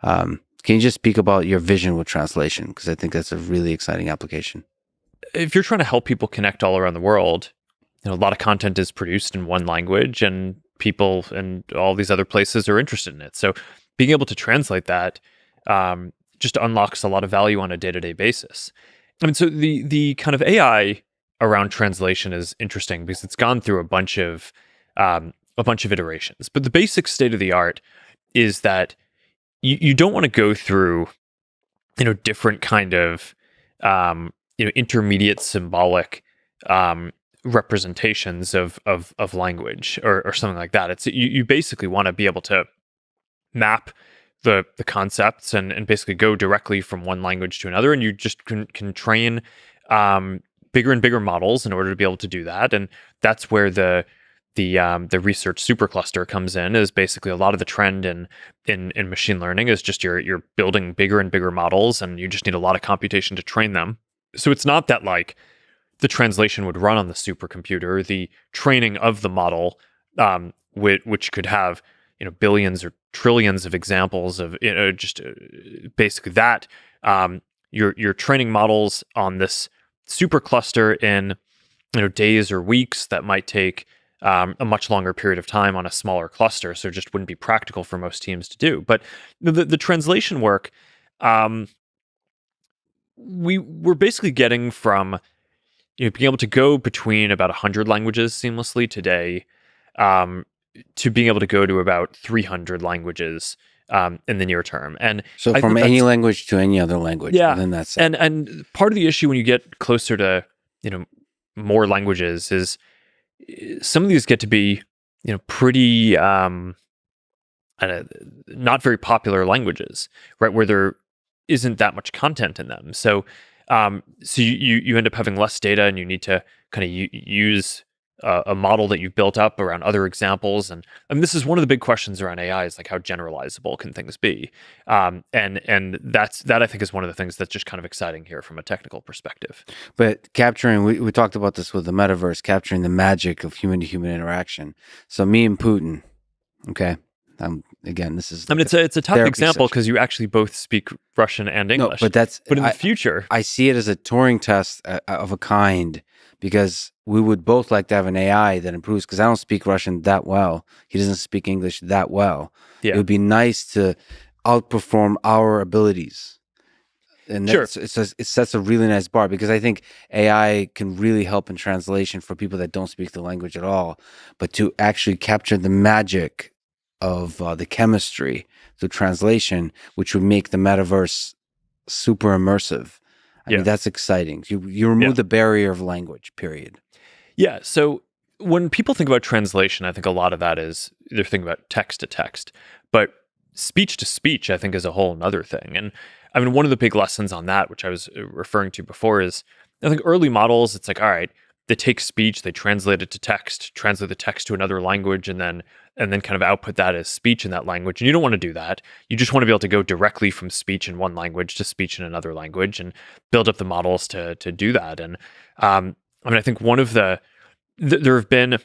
Can you just speak about your vision with translation? Because I think that's a really exciting application. If you're trying to help people connect all around the world, a lot of content is produced in one language and people and all these other places are interested in it. So being able to translate that just unlocks a lot of value on a day-to-day basis. I mean, so the kind of AI around translation is interesting because it's gone through a bunch of iterations. But the basic state of the art is that you don't want to go through different kind of intermediate symbolic representations of language or something like that. It's you basically want to be able to map the concepts and basically go directly from one language to another, and you just can train bigger and bigger models in order to be able to do that. And that's where the research supercluster comes in. Is basically a lot of the trend in machine learning is just you're building bigger and bigger models, and you just need a lot of computation to train them. So it's not that like the translation would run on the supercomputer. The training of the model, which could have billions or trillions of examples of just basically that, you're training models on this supercluster in days or weeks that might take a much longer period of time on a smaller cluster. So it just wouldn't be practical for most teams to do. But the translation work, we're basically getting from being able to go between about 100 languages seamlessly today to being able to go to about 300 languages in the near term. And so from any language to any other language. Yeah. Then that's it. And part of the issue when you get closer to, more languages is some of these get to be, pretty not very popular languages, right? Where there isn't that much content in them. So you end up having less data, and you need to kind of use a model that you've built up around other examples. And this is one of the big questions around AI is like how generalizable can things be? And that I think is one of the things that's just kind of exciting here from a technical perspective. But capturing, we talked about this with the metaverse, capturing the magic of human to human interaction. So me and Putin, okay. Again, this is. I mean, like it's a tough therapy example session. because you actually both speak Russian and No, English. but in the future, I see it as a Turing test of a kind because we would both like to have an AI that improves. Because I don't speak Russian that well. He doesn't speak English that well. It yeah, would be nice to outperform our abilities. And sure, it sets a really nice bar because I think AI can really help in translation for people that don't speak the language at all. But to actually capture the magic of the chemistry through translation, which would make the metaverse super immersive. I yeah, mean, that's exciting. You remove yeah. the barrier of language, period. Yeah. So when people think about translation, I think a lot of that is they're thinking about text to text, but speech to speech, I think, is a whole other thing. And I mean, one of the big lessons on that, which I was referring to before, is I think early models, it's like, all right, they take speech, they translate it to text, translate the text to another language, and then kind of output that as speech in that language. And you don't want to do that. You just want to be able to go directly from speech in one language to speech in another language and build up the models to do that. And I mean, I think one of there have been,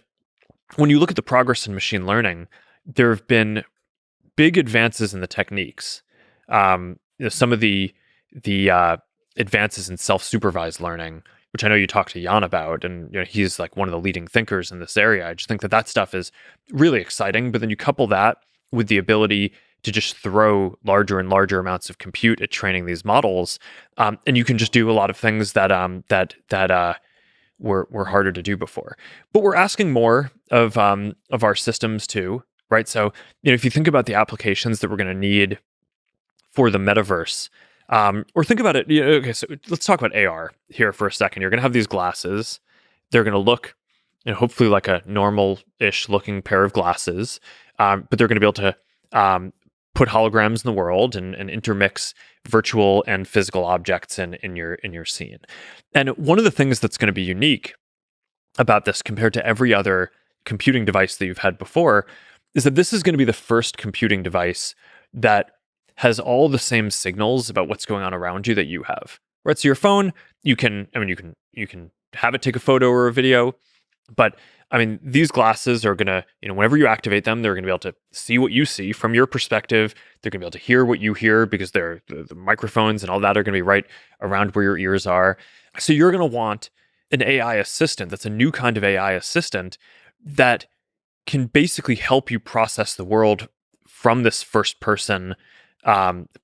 when you look at the progress in machine learning, there have been big advances in the techniques. Some of the advances in self-supervised learning, which I know you talked to Jan about, and he's like one of the leading thinkers in this area. I just think that stuff is really exciting. But then you couple that with the ability to just throw larger and larger amounts of compute at training these models, and you can just do a lot of things that were harder to do before. But we're asking more of our systems too, right? So if you think about the applications that we're going to need for the metaverse, or think about it. Okay, so let's talk about AR here for a second. You're going to have these glasses. They're going to look, hopefully like a normal-ish looking pair of glasses, but they're going to be able to put holograms in the world and intermix virtual and physical objects in your scene. And one of the things that's going to be unique about this compared to every other computing device that you've had before is that this is going to be the first computing device that has all the same signals about what's going on around you that you have. Right? So your phone, you can have it take a photo or a video, but I mean, these glasses are going to, whenever you activate them, they're going to be able to see what you see from your perspective. They're going to be able to hear what you hear because the microphones and all that are going to be right around where your ears are. So you're going to want an AI assistant that's a new kind of AI assistant that can basically help you process the world from this first person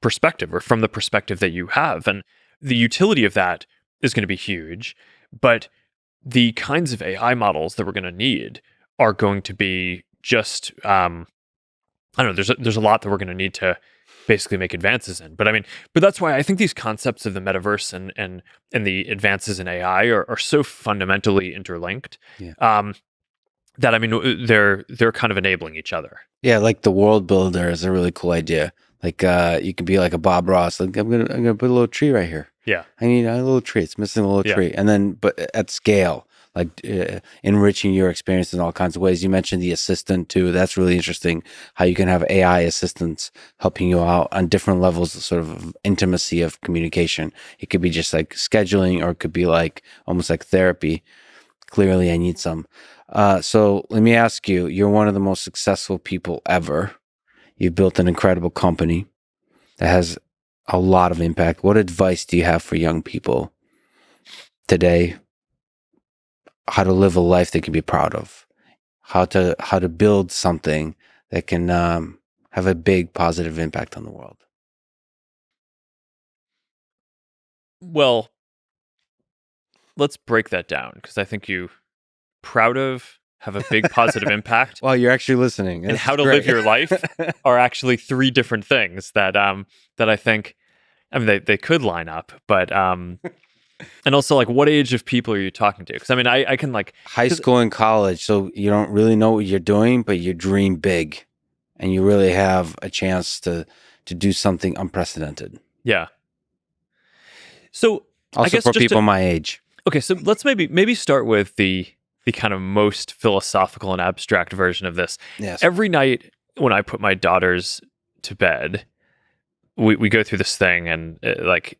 perspective, or from the perspective that you have. And the utility of that is going to be huge, but the kinds of AI models that we're going to need are going to be just, I don't know, there's a lot that we're going to need to basically make advances in. But I mean, that's why I think these concepts of the metaverse and the advances in AI are so fundamentally interlinked. Yeah. That I mean, they're kind of enabling each other. Yeah, like the world builder is a really cool idea. Like you can be like a Bob Ross. Like I'm gonna put a little tree right here. Yeah, I need a little tree. It's missing a little tree, and then but at scale, like enriching your experience in all kinds of ways. You mentioned the assistant too. That's really interesting. How you can have AI assistants helping you out on different levels of sort of intimacy of communication. It could be just like scheduling, or it could be like almost like therapy. Clearly, I need some. So let me ask you: you're one of the most successful people ever. You've built an incredible company that has a lot of impact. What advice do you have for young people today? How to live a life they can be proud of? How to build something that can have a big positive impact on the world? Well, let's break that down because I think you proud of have a big positive impact. Well, you're actually listening. And how to live your life are actually three different things that I think, I mean, they could line up, but and also like what age of people are you talking to? Because I mean, I can like high school and college, so you don't really know what you're doing, but you dream big, and you really have a chance to do something unprecedented. Yeah. So Also I guess for just people my age. okay, so let's maybe start with the the kind of most philosophical and abstract version of this. Yes. Every night when I put my daughters to bed, we go through this thing, and they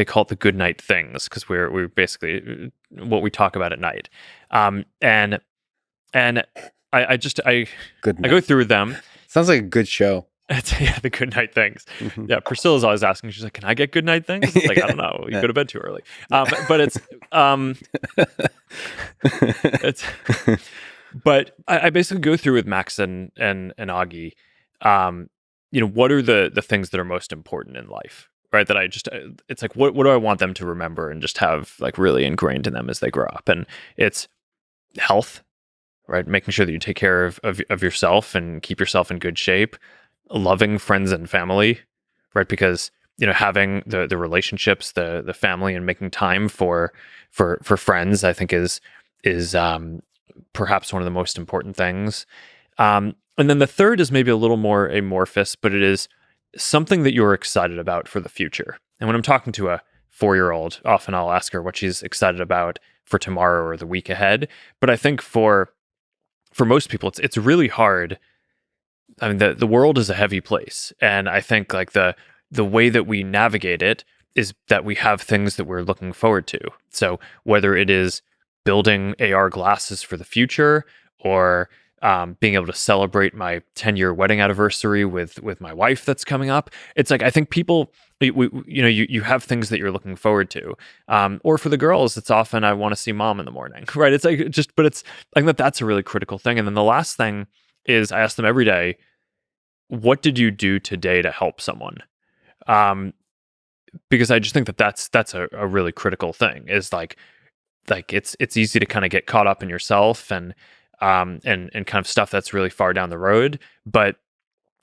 call it the good night things, because we're basically what we talk about at night. And I Good go night. through them. Sounds like a good show. Yeah, the good night things. Mhm. Yeah, Priscilla's always asking. She's like, "Can I get good night things?" It's like, I don't know. You go to bed too early. But it's but I basically go through with Max and Augie. What are the things that are most important in life, right? That it's like, what do I want them to remember and just have like really ingrained in them as they grow up? And it's health, right? Making sure that you take care of yourself and keep yourself in good shape. Loving friends and family, right? Because having the relationships, the family, and making time for friends, I think is perhaps one of the most important things. And then the third is maybe a little more amorphous, but it is something that you're excited about for the future. And when I'm talking to a 4-year-old, often I'll ask her what she's excited about for tomorrow or the week ahead. But I think for most people, it's really hard. I mean, the world is a heavy place, and I think like the way that we navigate it is that we have things that we're looking forward to. So whether it is building AR glasses for the future, or being able to celebrate my 10-year wedding anniversary with my wife that's coming up, it's like I think people, you have things that you're looking forward to. Or for the girls, it's often I want to see mom in the morning, right? It's like but it's I think that's a really critical thing. And then the last thing is I ask them every day, what did you do today to help someone? Because I just think that's a really critical thing, is like it's easy to kind of get caught up in yourself and kind of stuff that's really far down the road. But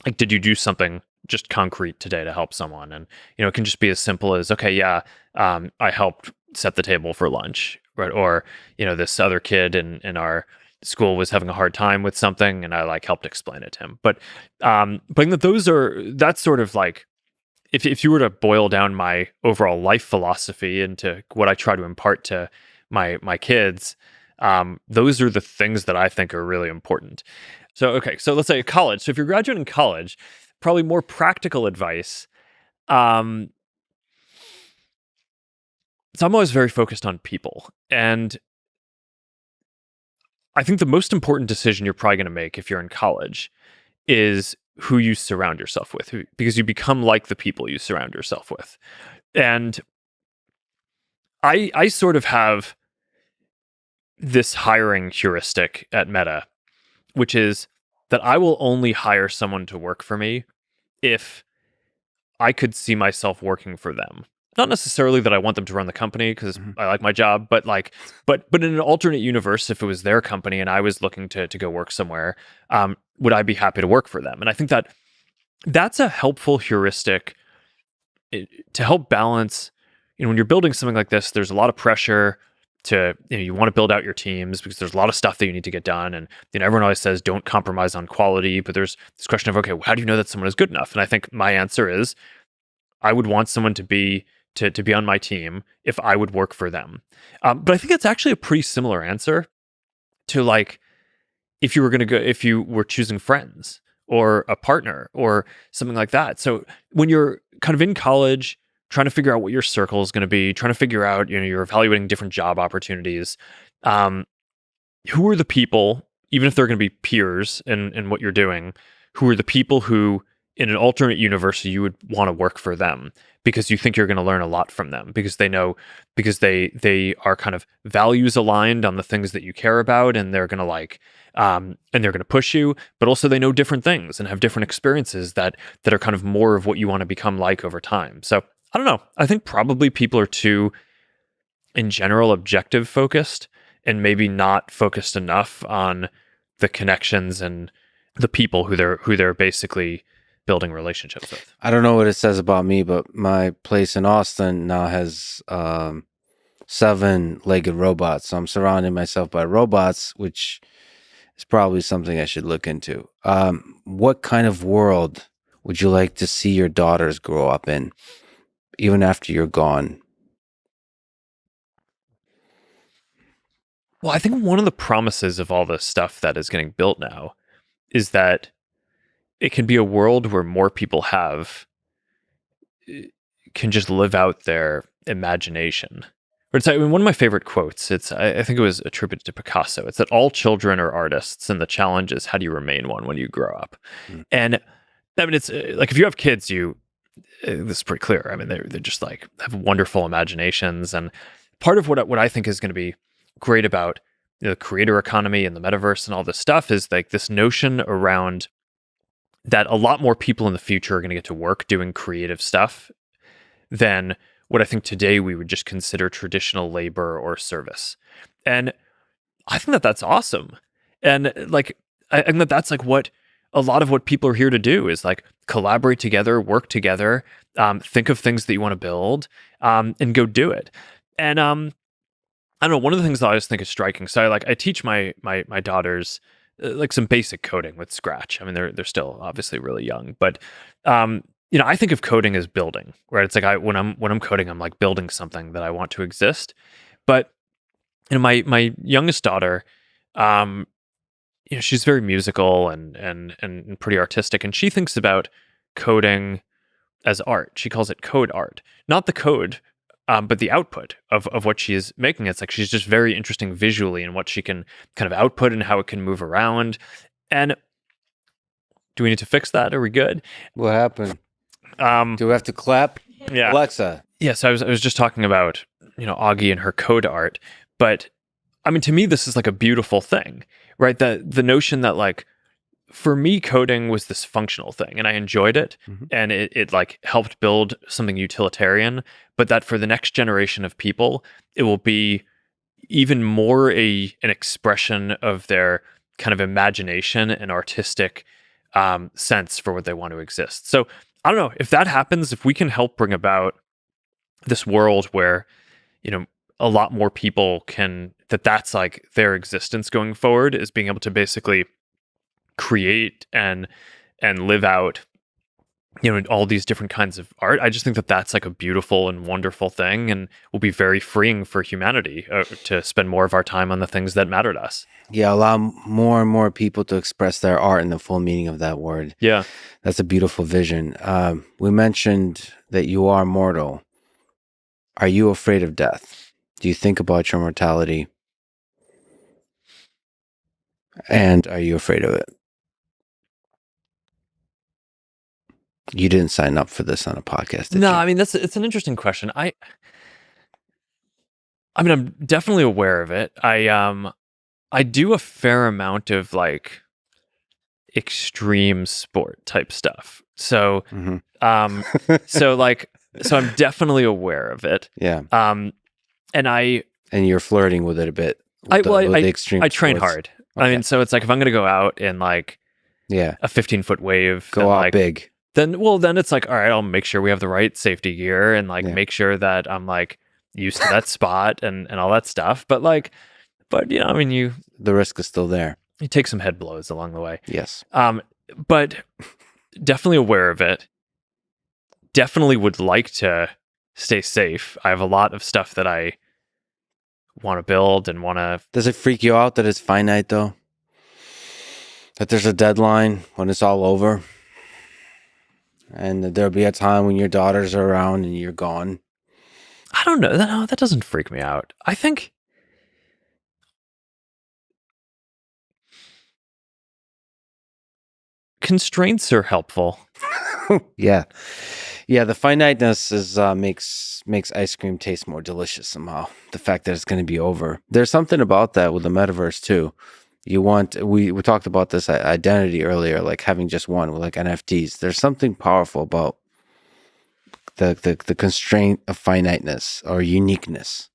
like, did you do something just concrete today to help someone? And it can just be as simple as, okay, yeah, I helped set the table for lunch, right? Or this other kid in our school was having a hard time with something, and I like helped explain it to him. But I think that's sort of like, if you were to boil down my overall life philosophy into what I try to impart to my kids, those are the things that I think are really important. So, okay, so let's say college. So if you're graduating college, probably more practical advice. So I'm always very focused on people. And I think the most important decision you're probably going to make if you're in college is who you surround yourself with, because you become like the people you surround yourself with. And I sort of have this hiring heuristic at Meta, which is that I will only hire someone to work for me if I could see myself working for them. Not necessarily that I want them to run the company, because I like my job, but in an alternate universe, if it was their company and I was looking to go work somewhere, would I be happy to work for them? And I think that's a helpful heuristic to help balance. When you're building something like this, there's a lot of pressure to, you want to build out your teams because there's a lot of stuff that you need to get done. And everyone always says don't compromise on quality, but there's this question of, okay, how do you know that someone is good enough? And I think my answer is I would want someone to be on my team if I would work for them. But I think that's actually a pretty similar answer to like if you were choosing friends or a partner or something like that. So when you're kind of in college, trying to figure out what your circle is going to be, trying to figure out, you're evaluating different job opportunities. Who are the people, even if they're going to be peers in what you're doing, who are the people who in an alternate universe you would want to work for them because you think you're going to learn a lot from them, because they are kind of values aligned on the things that you care about, and they're going to and they're going to push you, but also they know different things and have different experiences that are kind of more of what you want to become like over time. So I don't know. I think probably people are too, in general, objective focused and maybe not focused enough on the connections and the people who they're basically building relationships with. I don't know what it says about me, but my place in Austin now has 7-legged robots. So I'm surrounding myself by robots, which is probably something I should look into. What kind of world would you like to see your daughters grow up in, even after you're gone? Well, I think one of the promises of all this stuff that is getting built now is that it can be a world where more people can just live out their imagination. But it's, I mean, one of my favorite quotes, I think it was attributed to Picasso. It's that all children are artists, and the challenge is how do you remain one when you grow up? Mm. And I mean, it's like if you have kids, this is pretty clear. I mean, they're just like have wonderful imaginations, and part of what I think is going to be great about the creator economy and the metaverse and all this stuff is like this notion around that a lot more people in the future are going to get to work doing creative stuff than what I think today we would just consider traditional labor or service. And I think that that's awesome. And like, I think that that's like what a lot of what people are here to do is like collaborate together, work together, think of things that you want to build, and go do it. And I don't know, one of the things that I just think is striking. So I teach my daughters like some basic coding with Scratch. I mean, they're still obviously really young, but I think of coding as building, right? It's like when I'm coding, I'm like building something that I want to exist. But my youngest daughter, she's very musical and pretty artistic, and she thinks about coding as art. She calls it code art, not the code, but the output of what she is making. It's like she's just very interesting visually in what she can kind of output and how it can move around. And do we need to fix that? Are we good? What happened? Do we have to clap? Yeah. Alexa. Yes, I was just talking about, Augie and her code art, but I mean, to me, this is like a beautiful thing, right? The notion that like, for me, coding was this functional thing and I enjoyed it, and it like helped build something utilitarian, but that for the next generation of people, it will be even more an expression of their kind of imagination and artistic sense for what they want to exist. So I don't know if that happens, if we can help bring about this world where, a lot more people that's like their existence going forward is being able to basically create and live out, all these different kinds of art. I just think that that's like a beautiful and wonderful thing, and will be very freeing for humanity to spend more of our time on the things that matter to us. Yeah, allow more and more people to express their art in the full meaning of that word. Yeah. That's a beautiful vision. We mentioned that you are mortal. Are you afraid of death? Do you think about your mortality? And are you afraid of it? You didn't sign up for this on a podcast, did No, you? I mean, it's an interesting question. I mean, I'm definitely aware of it. I do a fair amount of like extreme sport type stuff. So, so I'm definitely aware of it. Yeah. And you're flirting with it a bit. I extreme train sports. hard. Okay. I mean, so it's like if I'm going to go out in like a 15-foot wave, go out like, big. Then it's like, all right, I'll make sure we have the right safety gear and like make sure that I'm like used to that spot and all that stuff. But I mean, the risk is still there. You take some head blows along the way. Yes. But definitely aware of it. Definitely would like to stay safe. I have a lot of stuff that I want to build and want to. Does it freak you out that it's finite though? That there's a deadline when it's all over? And there'll be a time when your daughters are around and you're gone? I don't know. No, that doesn't freak me out. I think constraints are helpful. Yeah. The finiteness is makes ice cream taste more delicious somehow. The fact that it's going to be over. There's something about that with the metaverse too. We talked about this identity earlier, like having just one with like NFTs. There's something powerful about the constraint of finiteness or uniqueness.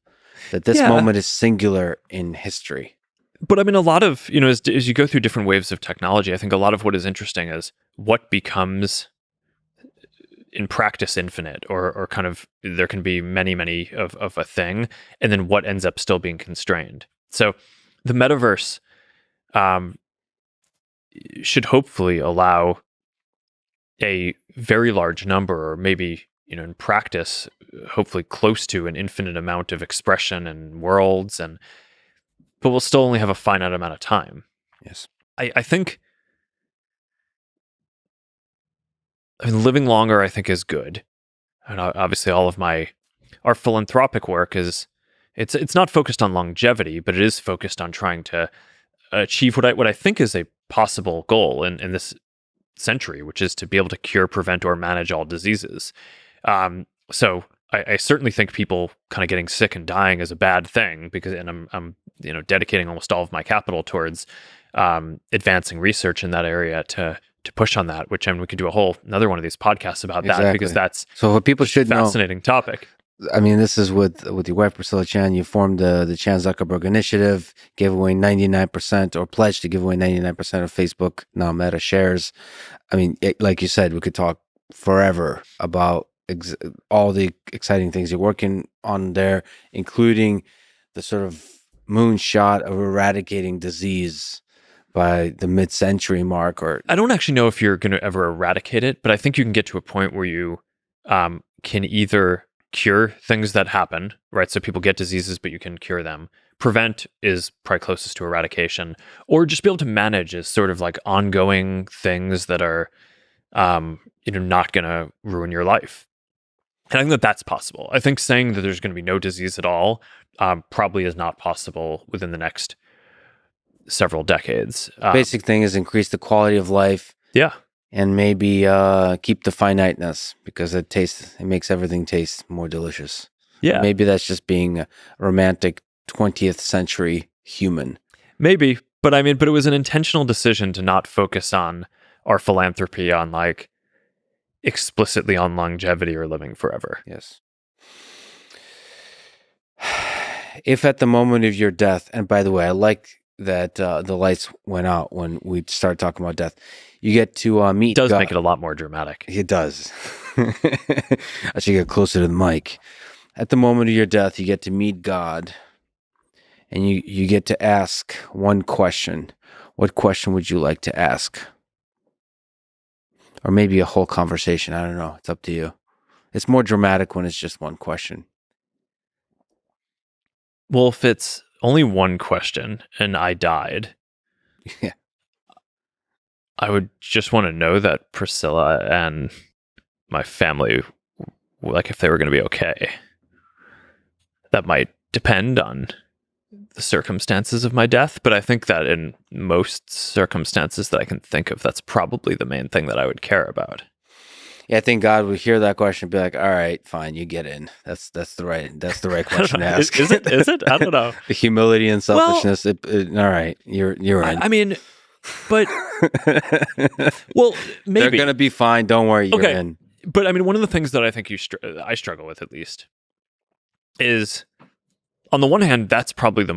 That this moment is singular in history. But I mean, a lot of, as you go through different waves of technology, I think a lot of what is interesting is what becomes in practice infinite or kind of there can be many of a thing, and then what ends up still being constrained. So the metaverse should hopefully allow a very large number, or maybe, in practice, hopefully close to an infinite amount of expression and worlds. And but we'll still only have a finite amount of time. Yes. I think, living longer, I think, is good. And obviously all of our philanthropic work it's not focused on longevity, but it is focused on trying to achieve what I think is a possible goal in this century, which is to be able to cure, prevent, or manage all diseases. So I certainly think people kind of getting sick and dying is a bad thing, and I'm dedicating almost all of my capital towards advancing research in that area to push on that. Which, we could do another one of these podcasts about that, because that's so what people should know. Fascinating topic. I mean, this is with your wife, Priscilla Chan. You formed the Chan Zuckerberg Initiative, gave away 99% or pledged to give away 99% of Facebook, now Meta shares. I mean, like you said, we could talk forever about all the exciting things you're working on there, including the sort of moonshot of eradicating disease by the mid-century mark. Or I don't actually know if you're going to ever eradicate it, but I think you can get to a point where you can either cure things that happen, right? So people get diseases, but you can cure them. Prevent is probably closest to eradication, or just be able to manage as sort of like ongoing things that are, not going to ruin your life. And I think that that's possible. I think saying that there's going to be no disease at all probably is not possible within the next several decades. Basic thing is increase the quality of life. Yeah. And maybe keep the finiteness, because it makes everything taste more delicious. Yeah. Maybe that's just being a romantic 20th century human. Maybe, but it was an intentional decision to not focus on our philanthropy on like explicitly on longevity or living forever. Yes. If at the moment of your death, and by the way, I like that the lights went out when we started talking about death. You get to meet God. It does God. make it a lot more dramatic. It does. I should get closer to the mic. At the moment of your death, you get to meet God, and you get to ask one question. What question would you like to ask? Or maybe a whole conversation. I don't know. It's up to you. It's more dramatic when it's just one question. Well, if it's only one question and I died, Yeah. I would just want to know that Priscilla and my family, like if they were going to be okay. That might depend on the circumstances of my death, but I think that in most circumstances that I can think of, that's probably the main thing that I would care about. Yeah, I think God would hear that question and be like, "All right, fine, you get in. That's the right question to ask." Is it? I don't know. The humility and selfishness. All right, you're in. But well, maybe they're gonna be fine. Don't worry, you're in. But one of the things that I think I struggle with, at least, is on the one hand, that's probably the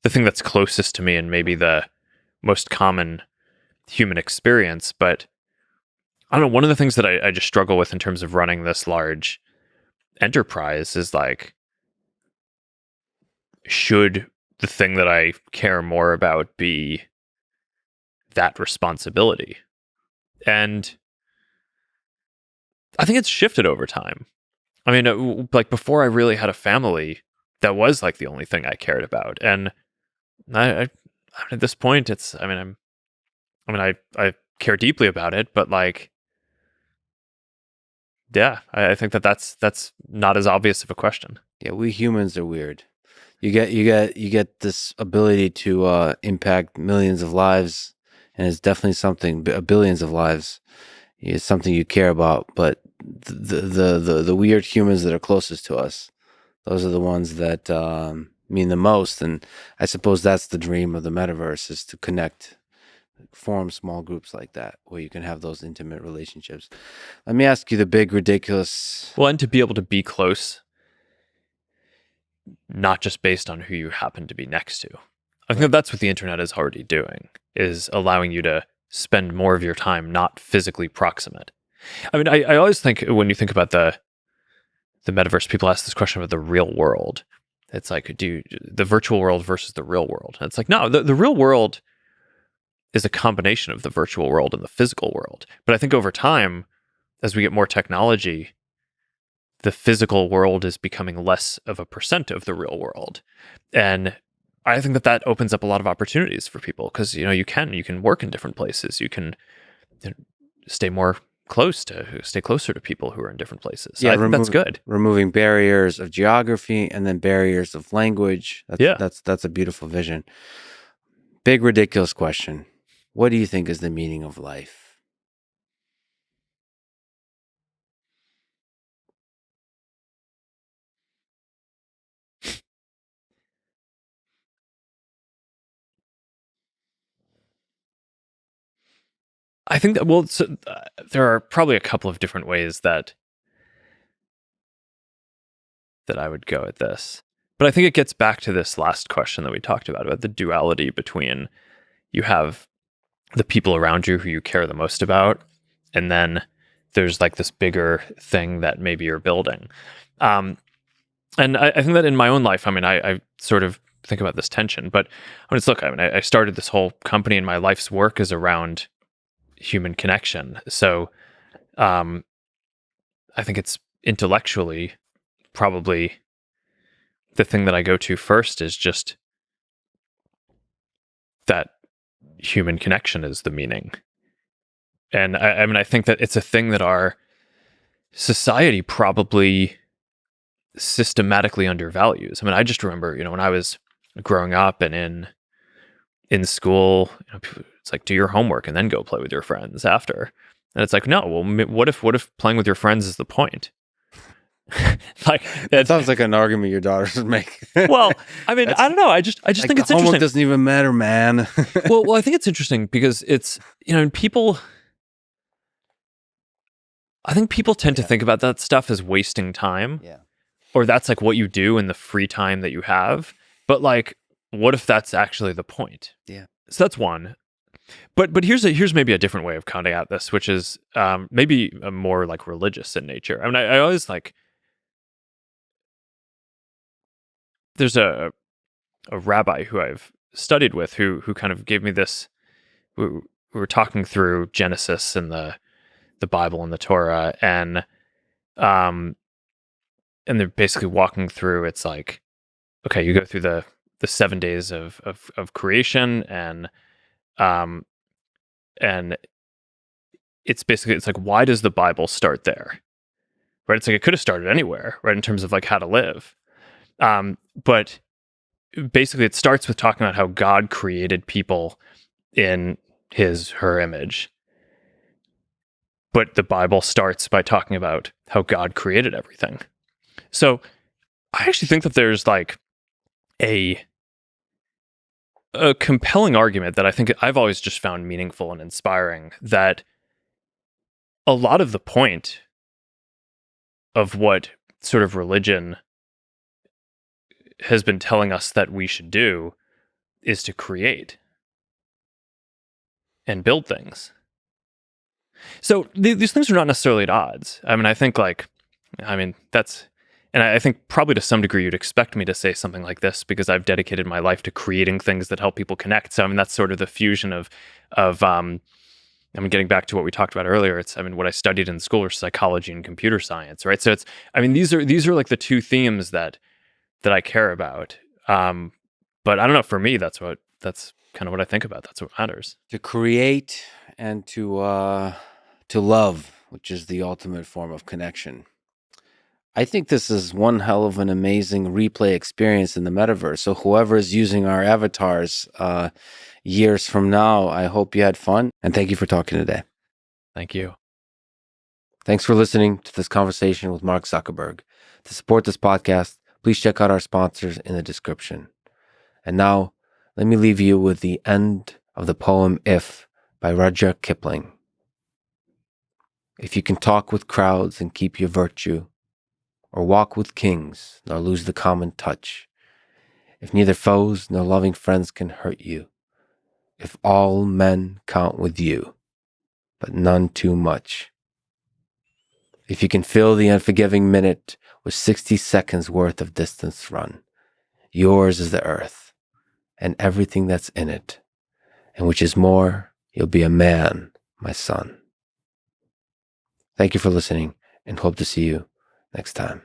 thing that's closest to me and maybe the most common human experience. But I don't know, one of the things that I just struggle with in terms of running this large enterprise is like, should the thing that I care more about be that responsibility? And I think it's shifted over time. Like before I really had a family, that was like the only thing I cared about. And I at this point, it's, I care deeply about it, but like, yeah, I think that's not as obvious of a question. Yeah, we humans are weird. You get this ability to impact millions of lives, and it's definitely something. Billions of lives is something you care about. But the weird humans that are closest to us, those are the ones that mean the most. And I suppose that's the dream of the metaverse, is to connect, form small groups like that where you can have those intimate relationships. Let me ask you the big ridiculous. Well, and to be able to be close, not just based on who you happen to be next to. I think that's what the internet is already doing, is allowing you to spend more of your time not physically proximate. I always think when you think about the metaverse, people ask this question about the real world. It's like, the virtual world versus the real world? And it's like, no, the real world is a combination of the virtual world and the physical world. But I think over time, as we get more technology, the physical world is becoming less of a percent of the real world. And I think that opens up a lot of opportunities for people because you can work in different places. You can stay closer to people who are in different places. So I think that's good. Removing barriers of geography and then barriers of language. That's a beautiful vision. Big ridiculous question. What do you think is the meaning of life? I think that there are probably a couple of different ways that I would go at this. But I think it gets back to this last question that we talked about the duality between you have the people around you who you care the most about, and then there's like this bigger thing that maybe you're building. And I think that in my own life, I sort of think about this tension, but I started this whole company and my life's work is around human connection. So I think it's intellectually probably the thing that I go to first is just that human connection is the meaning. And I think that it's a thing that our society probably systematically undervalues. I just remember, when I was growing up and in school, it's like, do your homework and then go play with your friends after. And it's like, no, well, what if playing with your friends is the point? Like it sounds like an argument your daughters would make. Well, I don't know. I just think it's interesting. Homework doesn't even matter, man. well, I think it's interesting because it's people. I think people tend to think about that stuff as wasting time. Yeah. Or that's like what you do in the free time that you have. But like, what if that's actually the point? Yeah. So that's one. But here's maybe a different way of coming at this, which is maybe a more like religious in nature. I always like. There's a rabbi who I've studied with who kind of gave me this. We were talking through Genesis and the Bible and the Torah, and they're basically walking through. It's like, okay, you go through the 7 days of creation, and it's like, why does the Bible start there? Right? It's like it could have started anywhere, right? In terms of like how to live. But basically it starts with talking about how God created people in her image. But the Bible starts by talking about how God created everything. So I actually think that there's like a compelling argument that I think I've always just found meaningful and inspiring, that a lot of the point of what sort of religion has been telling us that we should do is to create and build things. So these things are not necessarily at odds. I think that's, and I think probably to some degree you'd expect me to say something like this because I've dedicated my life to creating things that help people connect. So that's sort of the fusion of getting back to what we talked about earlier. It's what I studied in school was psychology and computer science, right? So it's these are like the two themes that I care about. But I don't know, for me, that's kind of what I think about. That's what matters. To create and to love, which is the ultimate form of connection. I think this is one hell of an amazing replay experience in the metaverse. So whoever is using our avatars years from now, I hope you had fun. And thank you for talking today. Thank you. Thanks for listening to this conversation with Mark Zuckerberg. To support this podcast, please check out our sponsors in the description. And now, let me leave you with the end of the poem If by Rudyard Kipling. If you can talk with crowds and keep your virtue, or walk with kings nor lose the common touch, if neither foes nor loving friends can hurt you, if all men count with you, but none too much, if you can fill the unforgiving minute with 60 seconds worth of distance run, yours is the earth and everything that's in it, and which is more, you'll be a man, my son. Thank you for listening, and hope to see you next time.